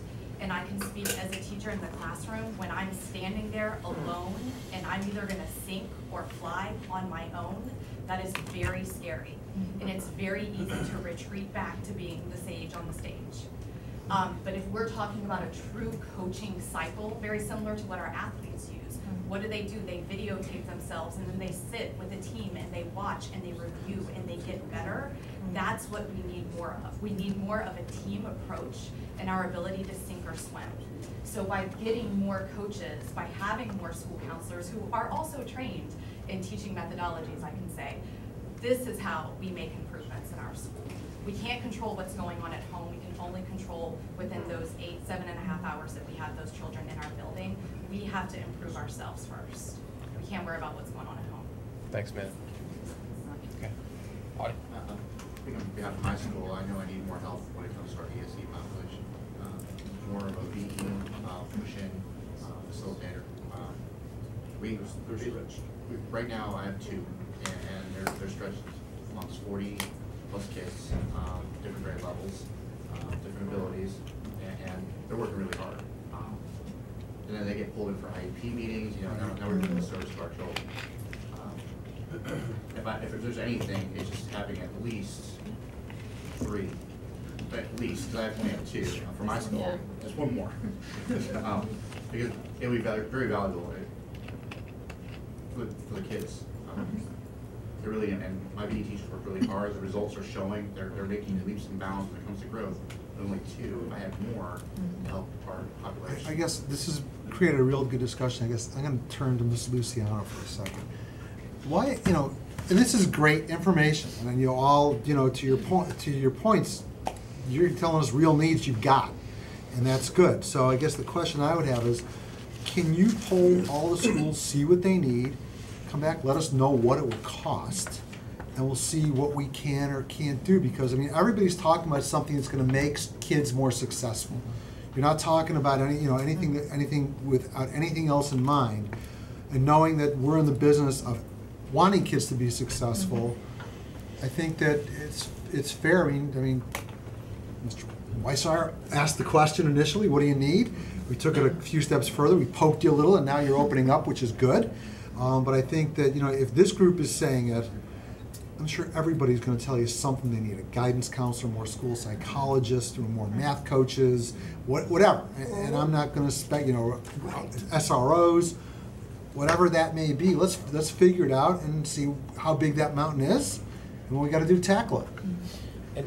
L: and I can speak as a teacher in the classroom when I'm standing there alone and I'm either going to sink or fly on my own. That is very scary, and it's very easy to retreat back to being the sage on the stage. But if we're talking about a true coaching cycle, very similar to what our athletes use, what do? They videotape themselves, and then they sit with a team and they watch and they review and they get better. That's what we need more of. We need more of a team approach and our ability to sink or swim. So by getting more coaches, by having more school counselors who are also trained in teaching methodologies, I can say, this is how we make improvements in our school. We can't control what's going on at home. We can only control within those 7.5 hours that we have those children in our building. We have to improve ourselves first. We can't worry about what's going on at home.
A: Thanks, man. Okay. Audie?
J: On behalf of my school, I know I need more help when it comes to our ESE population. More of a beacon, push-in, facilitator. Right now I have 2, and they're stretched amongst 40 plus kids, different grade levels, different abilities, and they're working really hard. And then they get pulled in for IEP meetings. You know, now we're doing the service to our children. If there's anything, it's just having at least 3, at least, because I only have 2 for my school. Yeah. Just 1 more, because it would be very valuable for the kids. They really, and my BD teachers work really hard. The results are showing they're making leaps and bounds when it comes to growth. But only 2. If I had more, to help our population.
E: I guess this has created a real good discussion. I guess I'm going to turn to Ms. Luciano for a second. Why, and this is great information, and you all, to your points, you're telling us real needs you've got, and that's good. So I guess the question I would have is, can you poll all the schools, see what they need, come back, let us know what it will cost, and we'll see what we can or can't do, because everybody's talking about something that's going to make kids more successful. You're not talking about anything without anything else in mind, and knowing that we're in the business of wanting kids to be successful. I think that it's fair. I mean, Mr. Weissar asked the question initially, what do you need? We took it a few steps further, we poked you a little, and now you're opening up, which is good. But I think that, if this group is saying it, I'm sure everybody's going to tell you something they need: a guidance counselor, more school psychologists, more math coaches, whatever. And I'm not going to spec, SROs, whatever that may be. Let's figure it out and see how big that mountain is, and what we got to do to tackle it.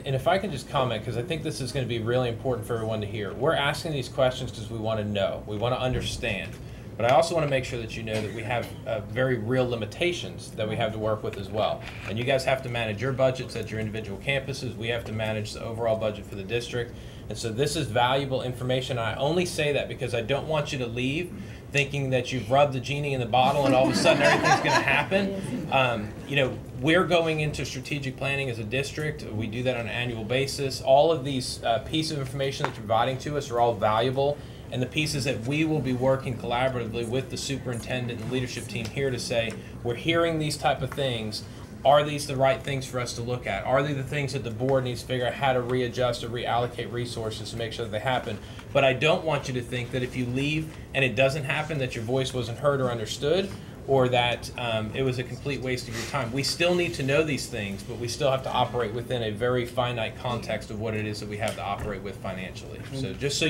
A: And if I can just comment, because I think this is going to be really important for everyone to hear. We're asking these questions because we want to know, we want to understand. But I also want to make sure that you know that we have very real limitations that we have to work with as well. And you guys have to manage your budgets at your individual campuses. We have to manage the overall budget for the district. And so this is valuable information. I only say that because I don't want you to leave thinking that you've rubbed the genie in the bottle and all of a sudden everything's going to happen. We're going into strategic planning as a district. We do that on an annual basis. All of these pieces of information that you're providing to us are all valuable. And the pieces that we will be working collaboratively with the superintendent and leadership team here to say, we're hearing these type of things. Are these the right things for us to look at? Are they the things that the board needs to figure out how to readjust or reallocate resources to make sure that they happen? But I don't want you to think that if you leave and it doesn't happen, that your voice wasn't heard or understood, or that it was a complete waste of your time. We still need to know these things, but we still have to operate within a very finite context of what it is that we have to operate with financially. So just so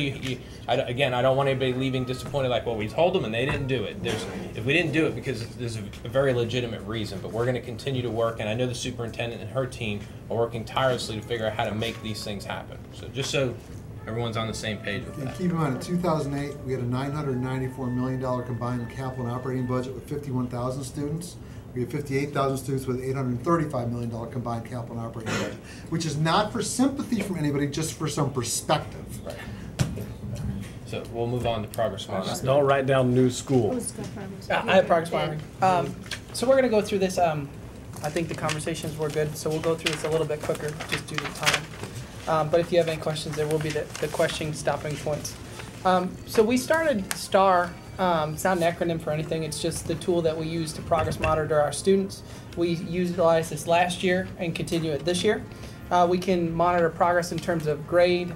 A: again, I don't want anybody leaving disappointed like, well, we told them and they didn't do it. If we didn't do it because there's a very legitimate reason, but we're going to continue to work, and I know the superintendent and her team are working tirelessly to figure out how to make these things happen. So just so Everyone's on the same page with
E: And
A: that.
E: keep in mind, in 2008, we had a $994 million combined capital and operating budget with 51,000 students. We have 58,000 students with $835 million combined capital and operating budget, which is not for sympathy from anybody, just for some perspective.
A: Right. So we'll move on to progress monitoring.
D: Don't write down new school.
C: I have progress monitoring. So we're gonna go through this, I think the conversations were good, so we'll go through this a little bit quicker, just due to time. But if you have any questions, there will be the question stopping points. So we started STAR, it's not an acronym for anything, it's just the tool that we use to progress monitor our students. We utilized this last year and continue it this year. We can monitor progress in terms of grade,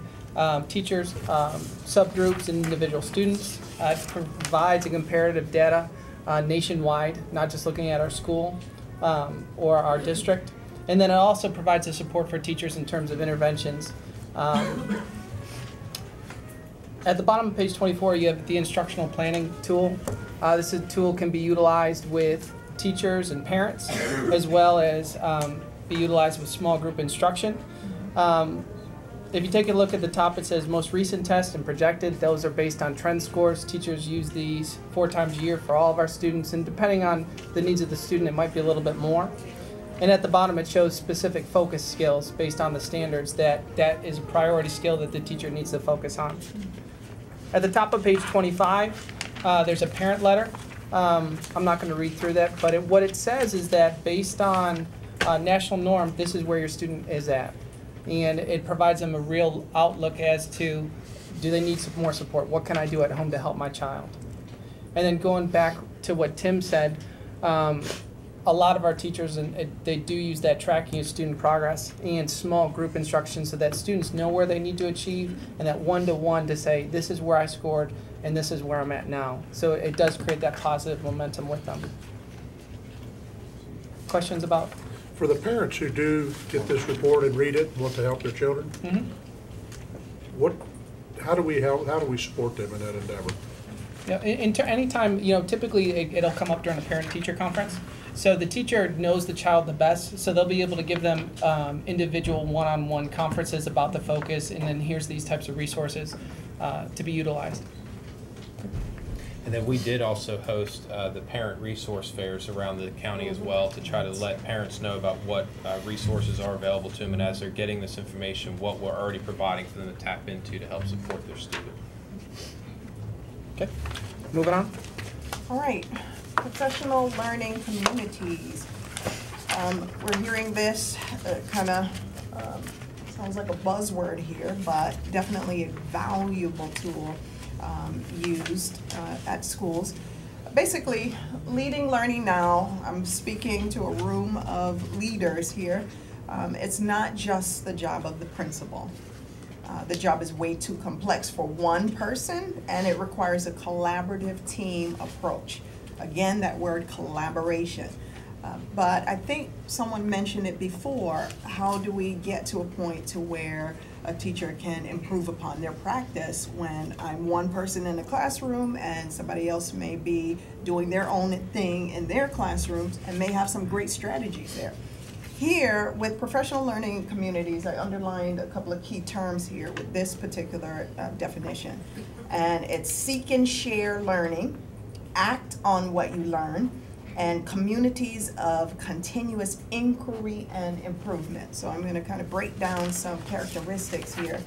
C: teachers, subgroups, and individual students. It provides a comparative data nationwide, not just looking at our school or our district. And then it also provides a support for teachers in terms of interventions. At the bottom of page 24, you have the instructional planning tool. This tool can be utilized with teachers and parents, as well as be utilized with small group instruction. If you take a look at the top, it says most recent test and projected. Those are based on trend scores. Teachers use these 4 times a year for all of our students, and depending on the needs of the student, it might be a little bit more. And at the bottom, it shows specific focus skills based on the standards that is a priority skill that the teacher needs to focus on. At the top of page 25, there's a parent letter. I'm not going to read through that, but what it says is that based on national norm, this is where your student is at. And it provides them a real outlook as to, do they need some more support? What can I do at home to help my child? And then going back to what Tim said, a lot of our teachers, they do use that tracking of student progress and small group instruction so that students know where they need to achieve, and that one-to-one to say, this is where I scored and this is where I'm at now. So it does create that positive momentum with them. Questions about?
F: For the parents who do get this report and read it and want to help their children, how do we support them in that endeavor?
C: Yeah, anytime, typically it'll come up during a parent-teacher conference. So the teacher knows the child the best, so they'll be able to give them individual one-on-one conferences about the focus, and then here's these types of resources to be utilized.
A: And then we did also host the parent resource fairs around the county as well to try to let parents know about what resources are available to them, and as they're getting this information, what we're already providing for them to tap into to help support their student.
C: Okay, moving on.
H: All right, professional learning communities. We're hearing this sounds like a buzzword here, but definitely a valuable tool used at schools. Basically, leading learning now, I'm speaking to a room of leaders here. It's not just the job of the principal. The job is way too complex for one person, and it requires a collaborative team approach. Again, that word collaboration. But I think someone mentioned it before, how do we get to a point to where a teacher can improve upon their practice when I'm one person in the classroom and somebody else may be doing their own thing in their classrooms and may have some great strategies there. Here, with professional learning communities, I underlined a couple of key terms here with this particular definition. And it's seek and share learning, act on what you learn, and communities of continuous inquiry and improvement. So I'm going to kind of break down some characteristics here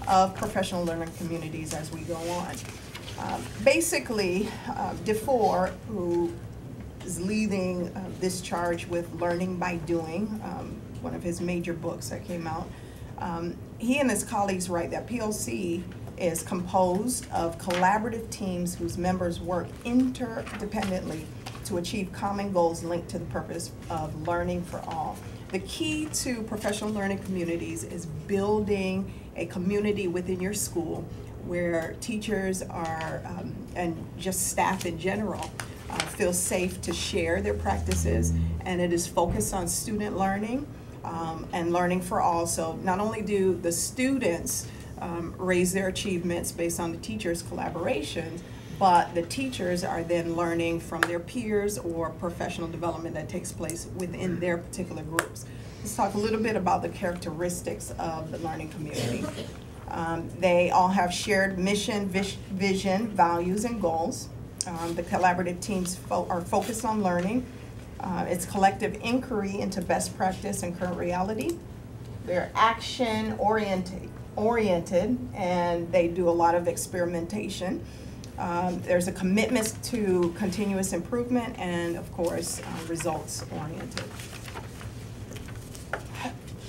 H: of professional learning communities as we go on. Basically, DeFore, who is leading this charge with Learning by Doing, one of his major books that came out, he and his colleagues write that PLC is composed of collaborative teams whose members work interdependently to achieve common goals linked to the purpose of learning for all. The key to professional learning communities is building a community within your school where teachers are, and just staff in general, feel safe to share their practices, and it is focused on student learning and learning for all. So not only do the students raise their achievements based on the teachers' collaboration, but the teachers are then learning from their peers or professional development that takes place within their particular groups. Let's talk a little bit about the characteristics of the learning community. They all have shared mission, vision, values, and goals. The collaborative teams are focused on learning. It's collective inquiry into best practice and current reality. They're action oriented, and they do a lot of experimentation. There's a commitment to continuous improvement, and of course, results oriented.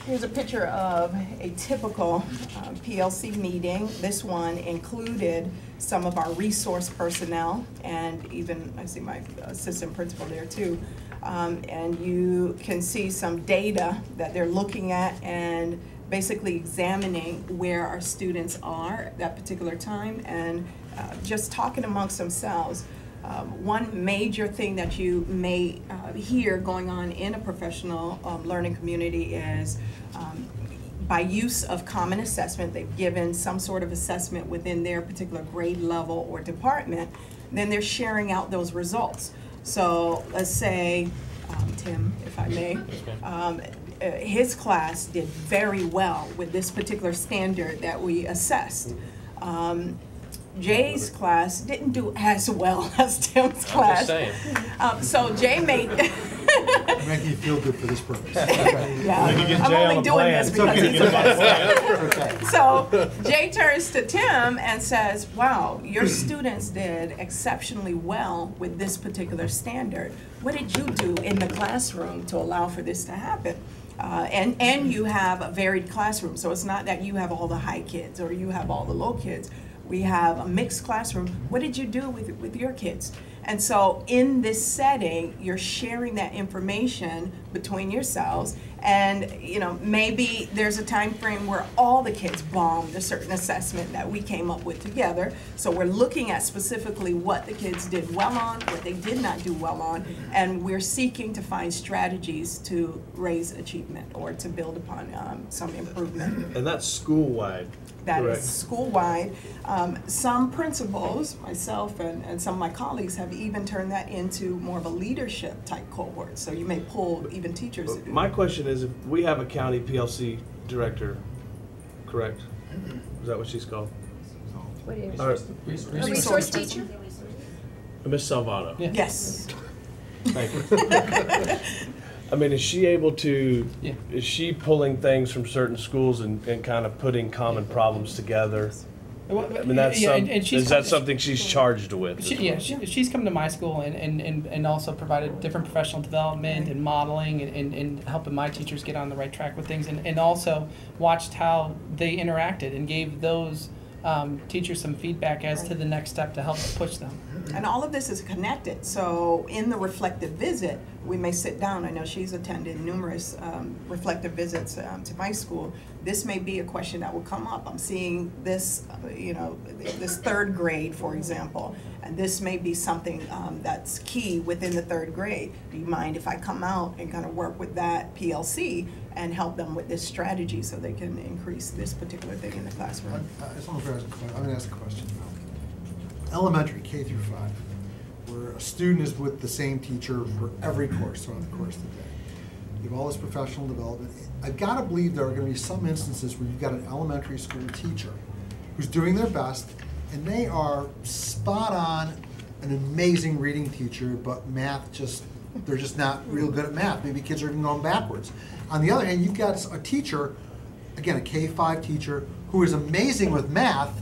H: Here's a picture of a typical PLC meeting. This one included some of our resource personnel, and even, I see my assistant principal there too. And you can see some data that they're looking at and basically examining where our students are at that particular time, and just talking amongst themselves. One major thing that you may hear going on in a professional learning community is by use of common assessment, they've given some sort of assessment within their particular grade level or department, then they're sharing out those results. So let's say, Tim, if I may, his class did very well with this particular standard that we assessed. Jay's class didn't do as well as Tim's class. So Jay made.
E: Making you feel good for this purpose.
H: Yeah, I'm only doing this because he's the best. So Jay turns to Tim and says, "Wow, your students did exceptionally well with this particular standard. What did you do in the classroom to allow for this to happen?" And you have a varied classroom, so it's not that you have all the high kids or you have all the low kids. We have a mixed classroom. What did you do with your kids? And so in this setting, you're sharing that information between yourselves, and maybe there's a time frame where all the kids bombed a certain assessment that we came up with together. So we're looking at specifically what the kids did well on, what they did not do well on, and we're seeking to find strategies to raise achievement or to build upon some improvement.
D: And that's school-wide.
H: That is school-wide. Some principals, myself and some of my colleagues, have even turned that into more of a leadership type cohort. So you may pull even teachers to do
D: My question is, if we have a county PLC director, correct? Is that what she's called?
B: What is
D: Or
B: a resource teacher?
D: Miss Salvato.
C: Yeah.
H: Yes.
D: Thank you. I mean, is she able to, is she pulling things from certain schools and kind of putting common problems together? I mean, that's is that something she's charged with?
C: She's come to my school and also provided different professional development and modeling and helping my teachers get on the right track with things, and also watched how they interacted and gave those teachers some feedback as to the next step to help push them.
H: And all of this is connected. So in the reflective visit, we may sit down. I know she's attended numerous reflective visits to my school. This may be a question that will come up. I'm seeing this, this third grade, for example, and this may be something that's key within the third grade. Do you mind if I come out and kind of work with that PLC and help them with this strategy so they can increase this particular thing in the classroom?
E: I'm going to ask a question now. Elementary, K through 5, where a student is with the same teacher for every course throughout the course of the day. You have all this professional development. I've got to believe there are going to be some instances where you've got an elementary school teacher who's doing their best, and they are spot on, an amazing reading teacher, but math they're just not real good at math. Maybe kids are even going backwards. On the other hand, you've got a teacher, again, a K-5 teacher, who is amazing with math,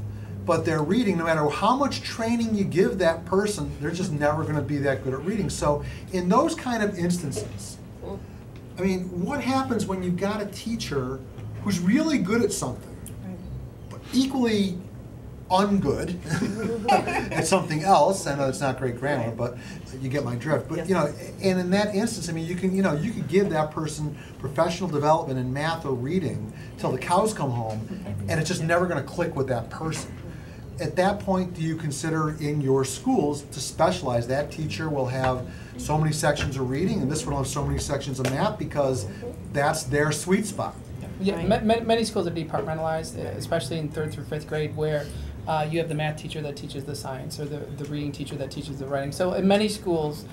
E: but they're reading, no matter how much training you give that person, they're just never going to be that good at reading. So in those kind of instances, I mean, what happens when you've got a teacher who's really good at something, but equally ungood at something else? I know it's not great grammar, but you get my drift. But and in that instance, I mean, you could give that person professional development in math or reading till the cows come home, and it's just never going to click with that person. At that point, do you consider in your schools to specialize? That teacher will have so many sections of reading, and this one will have so many sections of math, because that's their sweet spot.
C: Yeah, many schools are departmentalized, especially in 3rd through 5th grade, where you have the math teacher that teaches the science, or the reading teacher that teaches the writing. So in many schools,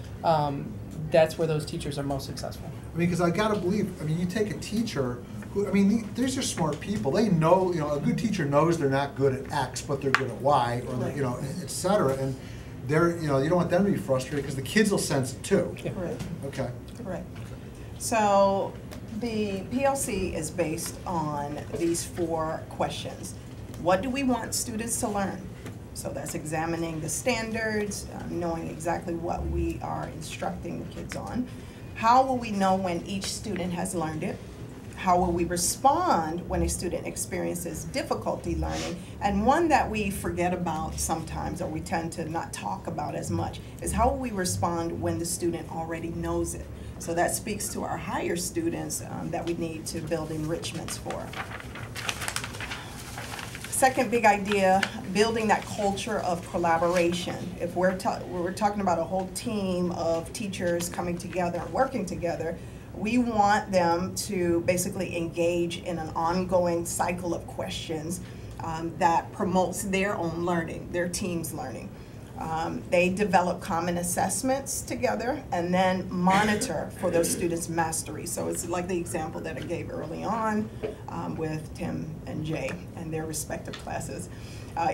C: that's where those teachers are most successful.
E: I mean, because I got to believe, I mean, you take a teacher I mean, these are smart people. They know, a good teacher knows they're not good at X, but they're good at Y, or, et cetera. And they're, you don't want them to be frustrated because the kids will sense it too.
H: Correct.
E: Okay.
H: Correct. So the PLC is based on these 4 questions. What do we want students to learn? So that's examining the standards, knowing exactly what we are instructing the kids on. How will we know when each student has learned it? How will we respond when a student experiences difficulty learning? And one that we forget about sometimes, or we tend to not talk about as much, is how will we respond when the student already knows it? So that speaks to our higher students that we need to build enrichments for. Second big idea, building that culture of collaboration. If we're talking about a whole team of teachers coming together and working together, we want them to basically engage in an ongoing cycle of questions that promotes their own learning, their team's learning. They develop common assessments together and then monitor for those students' mastery. So it's like the example that I gave early on with Tim and Jay and their respective classes.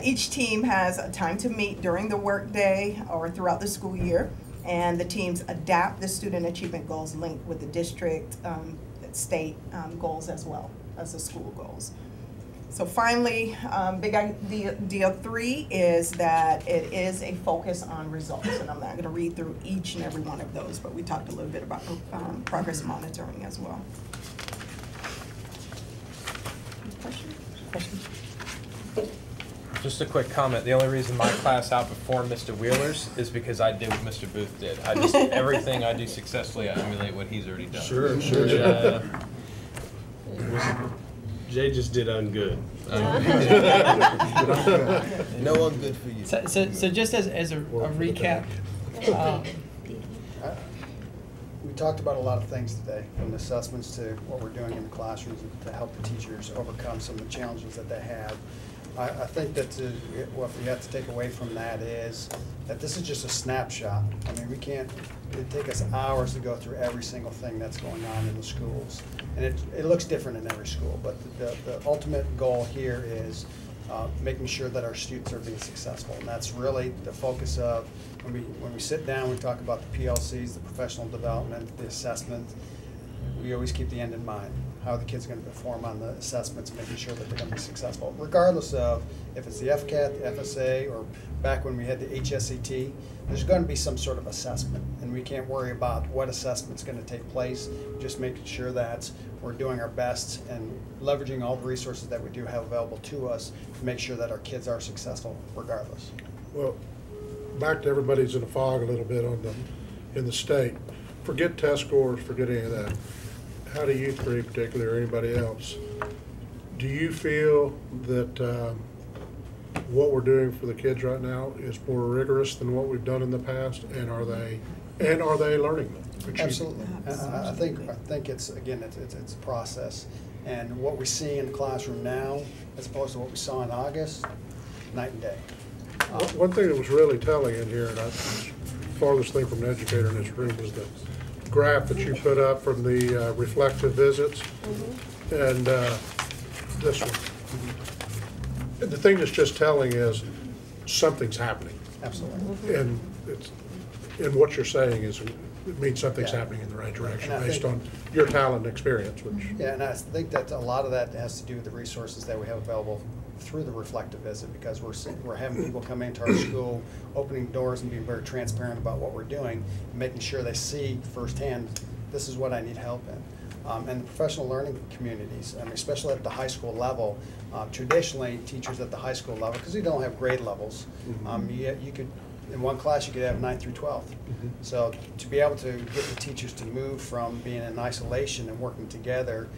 H: Each team has a time to meet during the workday or throughout the school year, and the teams adapt the student achievement goals linked with the district, state goals as well as the school goals. So finally, big idea 3 is that it is a focus on results. And I'm not going to read through each and every one of those, but we talked a little bit about progress monitoring as well.
C: Questions?
A: Just a quick comment. The only reason my class outperformed Mr. Wheeler's is because I did what Mr. Booth did. Everything I do successfully, I emulate what he's already done.
D: Sure. Jay just did ungood.
N: No ungood for you.
C: So just as a recap,
G: we talked about a lot of things today, from the assessments to what we're doing in the classrooms to help the teachers overcome some of the challenges that they have. I think that what we have to take away from that is that this is just a snapshot. I mean, it'd take us hours to go through every single thing that's going on in the schools. And it looks different in every school, but the ultimate goal here is making sure that our students are being successful. And that's really the focus of when we sit down, we talk about the PLCs, the professional development, the assessment. We always keep the end in mind. How the kids are going to perform on the assessments, making sure that they're going to be successful, regardless of if it's the FCAT, the FSA, or back when we had the HSET. There's going to be some sort of assessment, and we can't worry about what assessment's going to take place. Just making sure that we're doing our best and leveraging all the resources that we do have available to us to make sure that our kids are successful, regardless.
F: Well, back to everybody's in a fog a little bit in the state. Forget test scores, forget any of that. How do you three, particularly, or anybody else, do you feel that what we're doing for the kids right now is more rigorous than what we've done in the past, and are they learning them?
G: Absolutely. I think it's a process, and what we see in the classroom now, as opposed to what we saw in August, night and day.
F: One thing that was really telling in here, and the farthest thing from an educator in this room, was the graph that you put up from the reflective visits, and this one. The thing that's just telling is something's happening.
G: Absolutely.
F: And what you're saying is it means something's happening in the right direction based on your talent and experience.
G: Yeah, and I think that a lot of that has to do with the resources that we have available through the reflective visit, because we're having people come into our school, opening doors and being very transparent about what we're doing, and making sure they see firsthand, this is what I need help in. And the professional learning communities, I mean, especially at the high school level, traditionally teachers at the high school level, because we don't have grade levels, you could, in one class you could have 9th through 12th. So to be able to get the teachers to move from being in isolation and working together,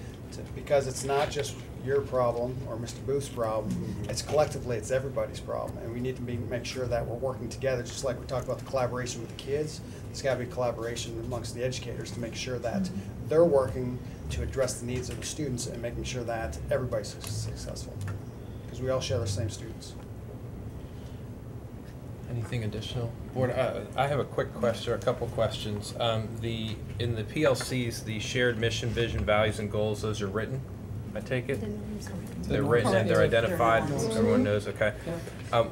G: because it's not just your problem or Mr. Booth's problem, it's collectively, it's everybody's problem, and we need to make sure that we're working together, just like we talked about the collaboration with the kids. There's got to be collaboration amongst the educators to make sure that they're working to address the needs of the students and making sure that everybody's successful, because we all share the same students.
A: Anything additional? Board, I have a quick question, or a couple questions. In the PLCs, the shared mission, vision, values, and goals, those are written? I take it?
C: The
A: They're
C: norms.
A: written and they're
C: Correct.
A: identified,
C: They're norms.
A: everyone knows, okay.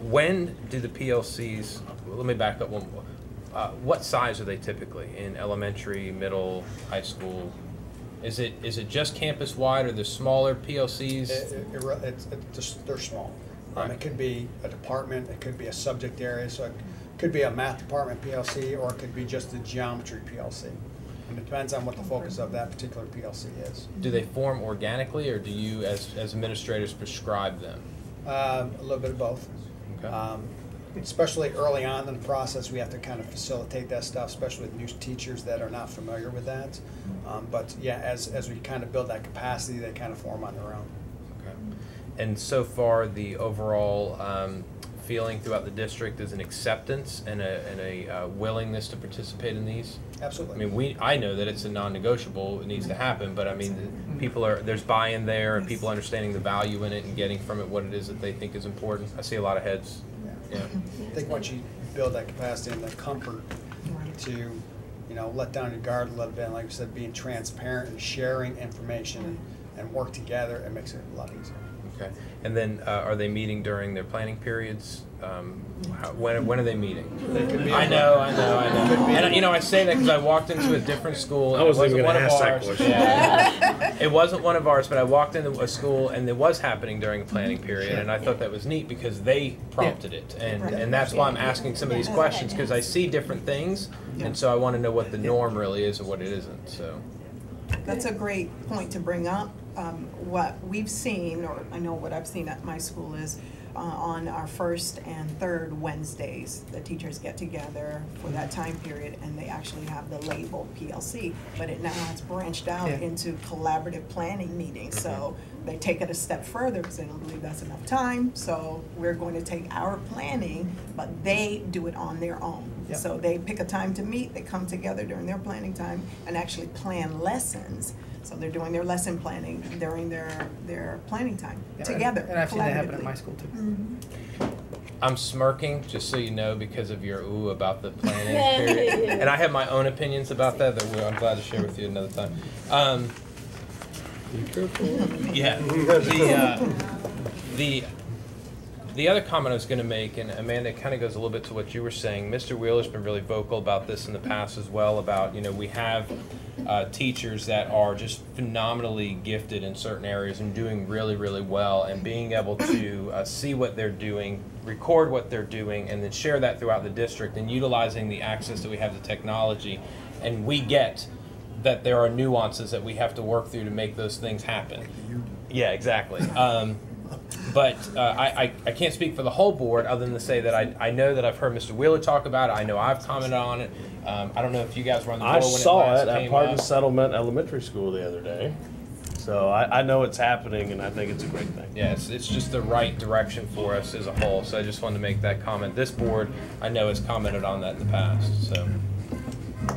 A: When do the PLCs, let me back up one more. What size are they typically in elementary, middle, high school? Is it just campus wide or the smaller PLCs?
G: They're small.
A: Right.
G: It could be a department, it could be a subject area, so it could be a math department PLC, or it could be just a geometry PLC. And it depends on what the focus of that particular PLC is.
A: Do they form organically, or do you, as administrators, prescribe them?
G: A little bit of both.
A: Okay.
G: Especially early on in the process, we have to kind of facilitate that stuff, especially with new teachers that are not familiar with that. But yeah, as we kind of build that capacity, they kind of form on their own.
A: Okay. And so far, the overall feeling throughout the district is an acceptance and a willingness to participate in these?
G: Absolutely.
A: I mean, I know that it's a non-negotiable, it needs to happen, but I mean, there's buy-in there, and people understanding the value in it and getting from it what it is that they think is important. I see a lot of heads. Yeah.
G: I think once you build that capacity and the comfort to, let down your guard a little bit, and like I said, being transparent and sharing information and work together, it makes it a lot easier.
A: Okay. And then are they meeting during their planning periods? When are they meeting? I know. And I say that because I walked into a different school.
D: I wasn't even
A: one
D: going
A: of
D: to ask that
A: ours.
D: question.
A: Yeah. It wasn't one of ours, but I walked into a school and it was happening during a planning period, and I thought that was neat because they prompted it, and that's why I'm asking some of these questions, because I see different things, and so I want to know what the norm really is and what it isn't. So.
H: That's a great point to bring up. What we've seen, or I know what I've seen at my school, is on our first and third Wednesdays, the teachers get together for that time period, and they actually have the label PLC, but it now has branched out into collaborative planning meetings. So they take it a step further because they don't believe that's enough time. So we're going to take our planning, but they do it on their own.
C: Yep.
H: So they pick a time to meet, they come together during their planning time and actually plan lessons. So they're doing their lesson planning during their planning time together.
C: And I've seen that happen at
H: collaboratively.
C: my school too.
A: I'm smirking, just so you know, because of your ooh about the planning period. And I have my own opinions about that I'm glad to share with you another time.
D: Be careful.
A: Yeah. The other comment I was going to make, and Amanda, it kind of goes a little bit to what you were saying. Mr. Wheeler's been really vocal about this in the past as well, about, we have teachers that are just phenomenally gifted in certain areas and doing really, really well, and being able to see what they're doing, record what they're doing, and then share that throughout the district, and utilizing the access that we have to technology. And we get that there are nuances that we have to work through to make those things happen. Yeah, exactly. But I can't speak for the whole board other than to say that I know that I've heard Mr. Wheeler talk about it. I know I've commented on it. I don't know if you guys were on the board
D: I
A: when
D: saw
A: last
D: it at
A: came
D: Parton
A: up.
D: Settlement Elementary School the other day. So I know it's happening, and I think it's a great thing.
A: Yes, it's just the right direction for us as a whole. So I just wanted to make that comment. This board, I know, has commented on that in the past. So,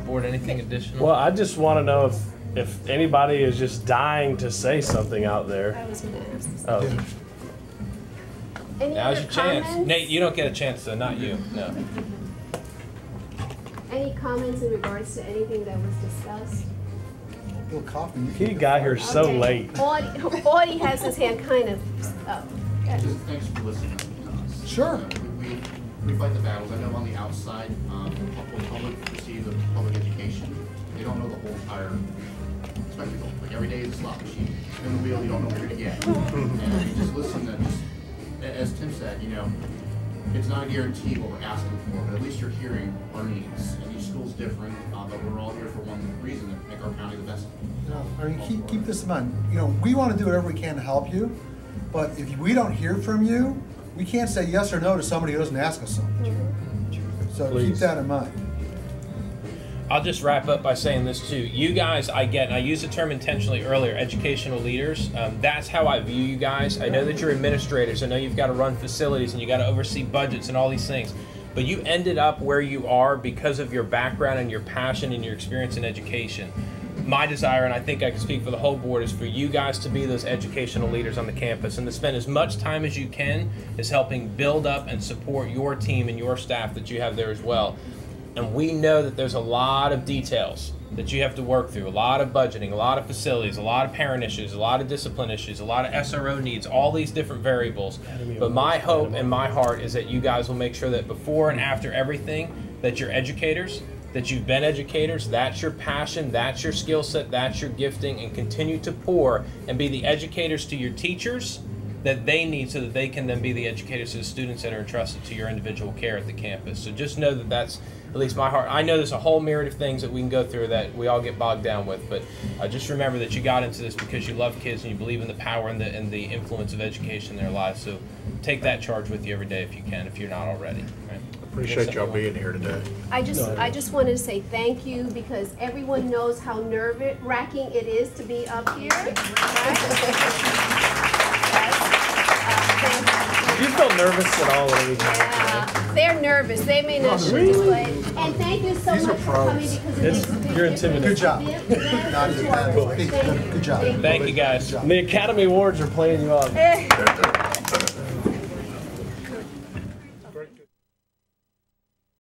A: board, anything additional?
D: Well, I just want to know if anybody is just dying to say something out there.
B: I was going to ask.
D: Oh.
B: Any
A: Now's
B: other
A: your chance.
B: comments?
A: Nate, you don't get a chance, though. Not you. No.
B: Any comments in regards to anything that was discussed?
E: Bill Kaufman.
D: He got here so
B: Okay.
D: late.
B: Audie has his hand kind of up. Okay.
J: Just thanks for listening to us.
E: Sure.
J: We fight the battles. I know on the outside, when public perceives of public education, they don't know the whole entire spectacle. Like every day is a slot machine. Spin the wheel, you don't know what you're gonna get. And if you just listen to as Tim said, it's not a guarantee what we're asking for, but at least you're hearing our needs. And each school's different, but we're all here for one reason, to make our county the best.
E: Keep this in mind. We want to do whatever we can to help you, but if we don't hear from you, we can't say yes or no to somebody who doesn't ask us something. So keep that in mind.
A: I'll just wrap up by saying this too. You guys, I get, and I used the term intentionally earlier, educational leaders. That's how I view you guys. I know that you're administrators. I know you've got to run facilities and you got to oversee budgets and all these things. But you ended up where you are because of your background and your passion and your experience in education. My desire, and I think I can speak for the whole board, is for you guys to be those educational leaders on the campus and to spend as much time as you can as helping build up and support your team and your staff that you have there as well. And we know that there's a lot of details that you have to work through, a lot of budgeting, a lot of facilities, a lot of parent issues, a lot of discipline issues, a lot of SRO needs, all these different variables. But my hope and my heart is that you guys will make sure that before and after everything, that you're educators, that you've been educators, that's your passion, that's your skill set, that's your gifting, and continue to pour and be the educators to your teachers that they need so that they can then be the educators to the students that are entrusted to your individual care at the campus. So just know that that's at least my heart. I know there's a whole myriad of things that we can go through that we all get bogged down with, but just remember that you got into this because you love kids and you believe in the power and the influence of education in their lives. So take that charge with you every day if you can, if you're not already. Right?
F: Appreciate y'all being here today.
B: I just wanted to say thank you because everyone knows how nerve-wracking it is to be up here.
D: Do you feel nervous at all?
B: Yeah, they're nervous. They may not show display. And thank you so much for coming because it makes a big
D: You're
B: intimidating.
D: Good job.
E: Good job.
A: Thank you guys.
D: The Academy Awards are playing you off.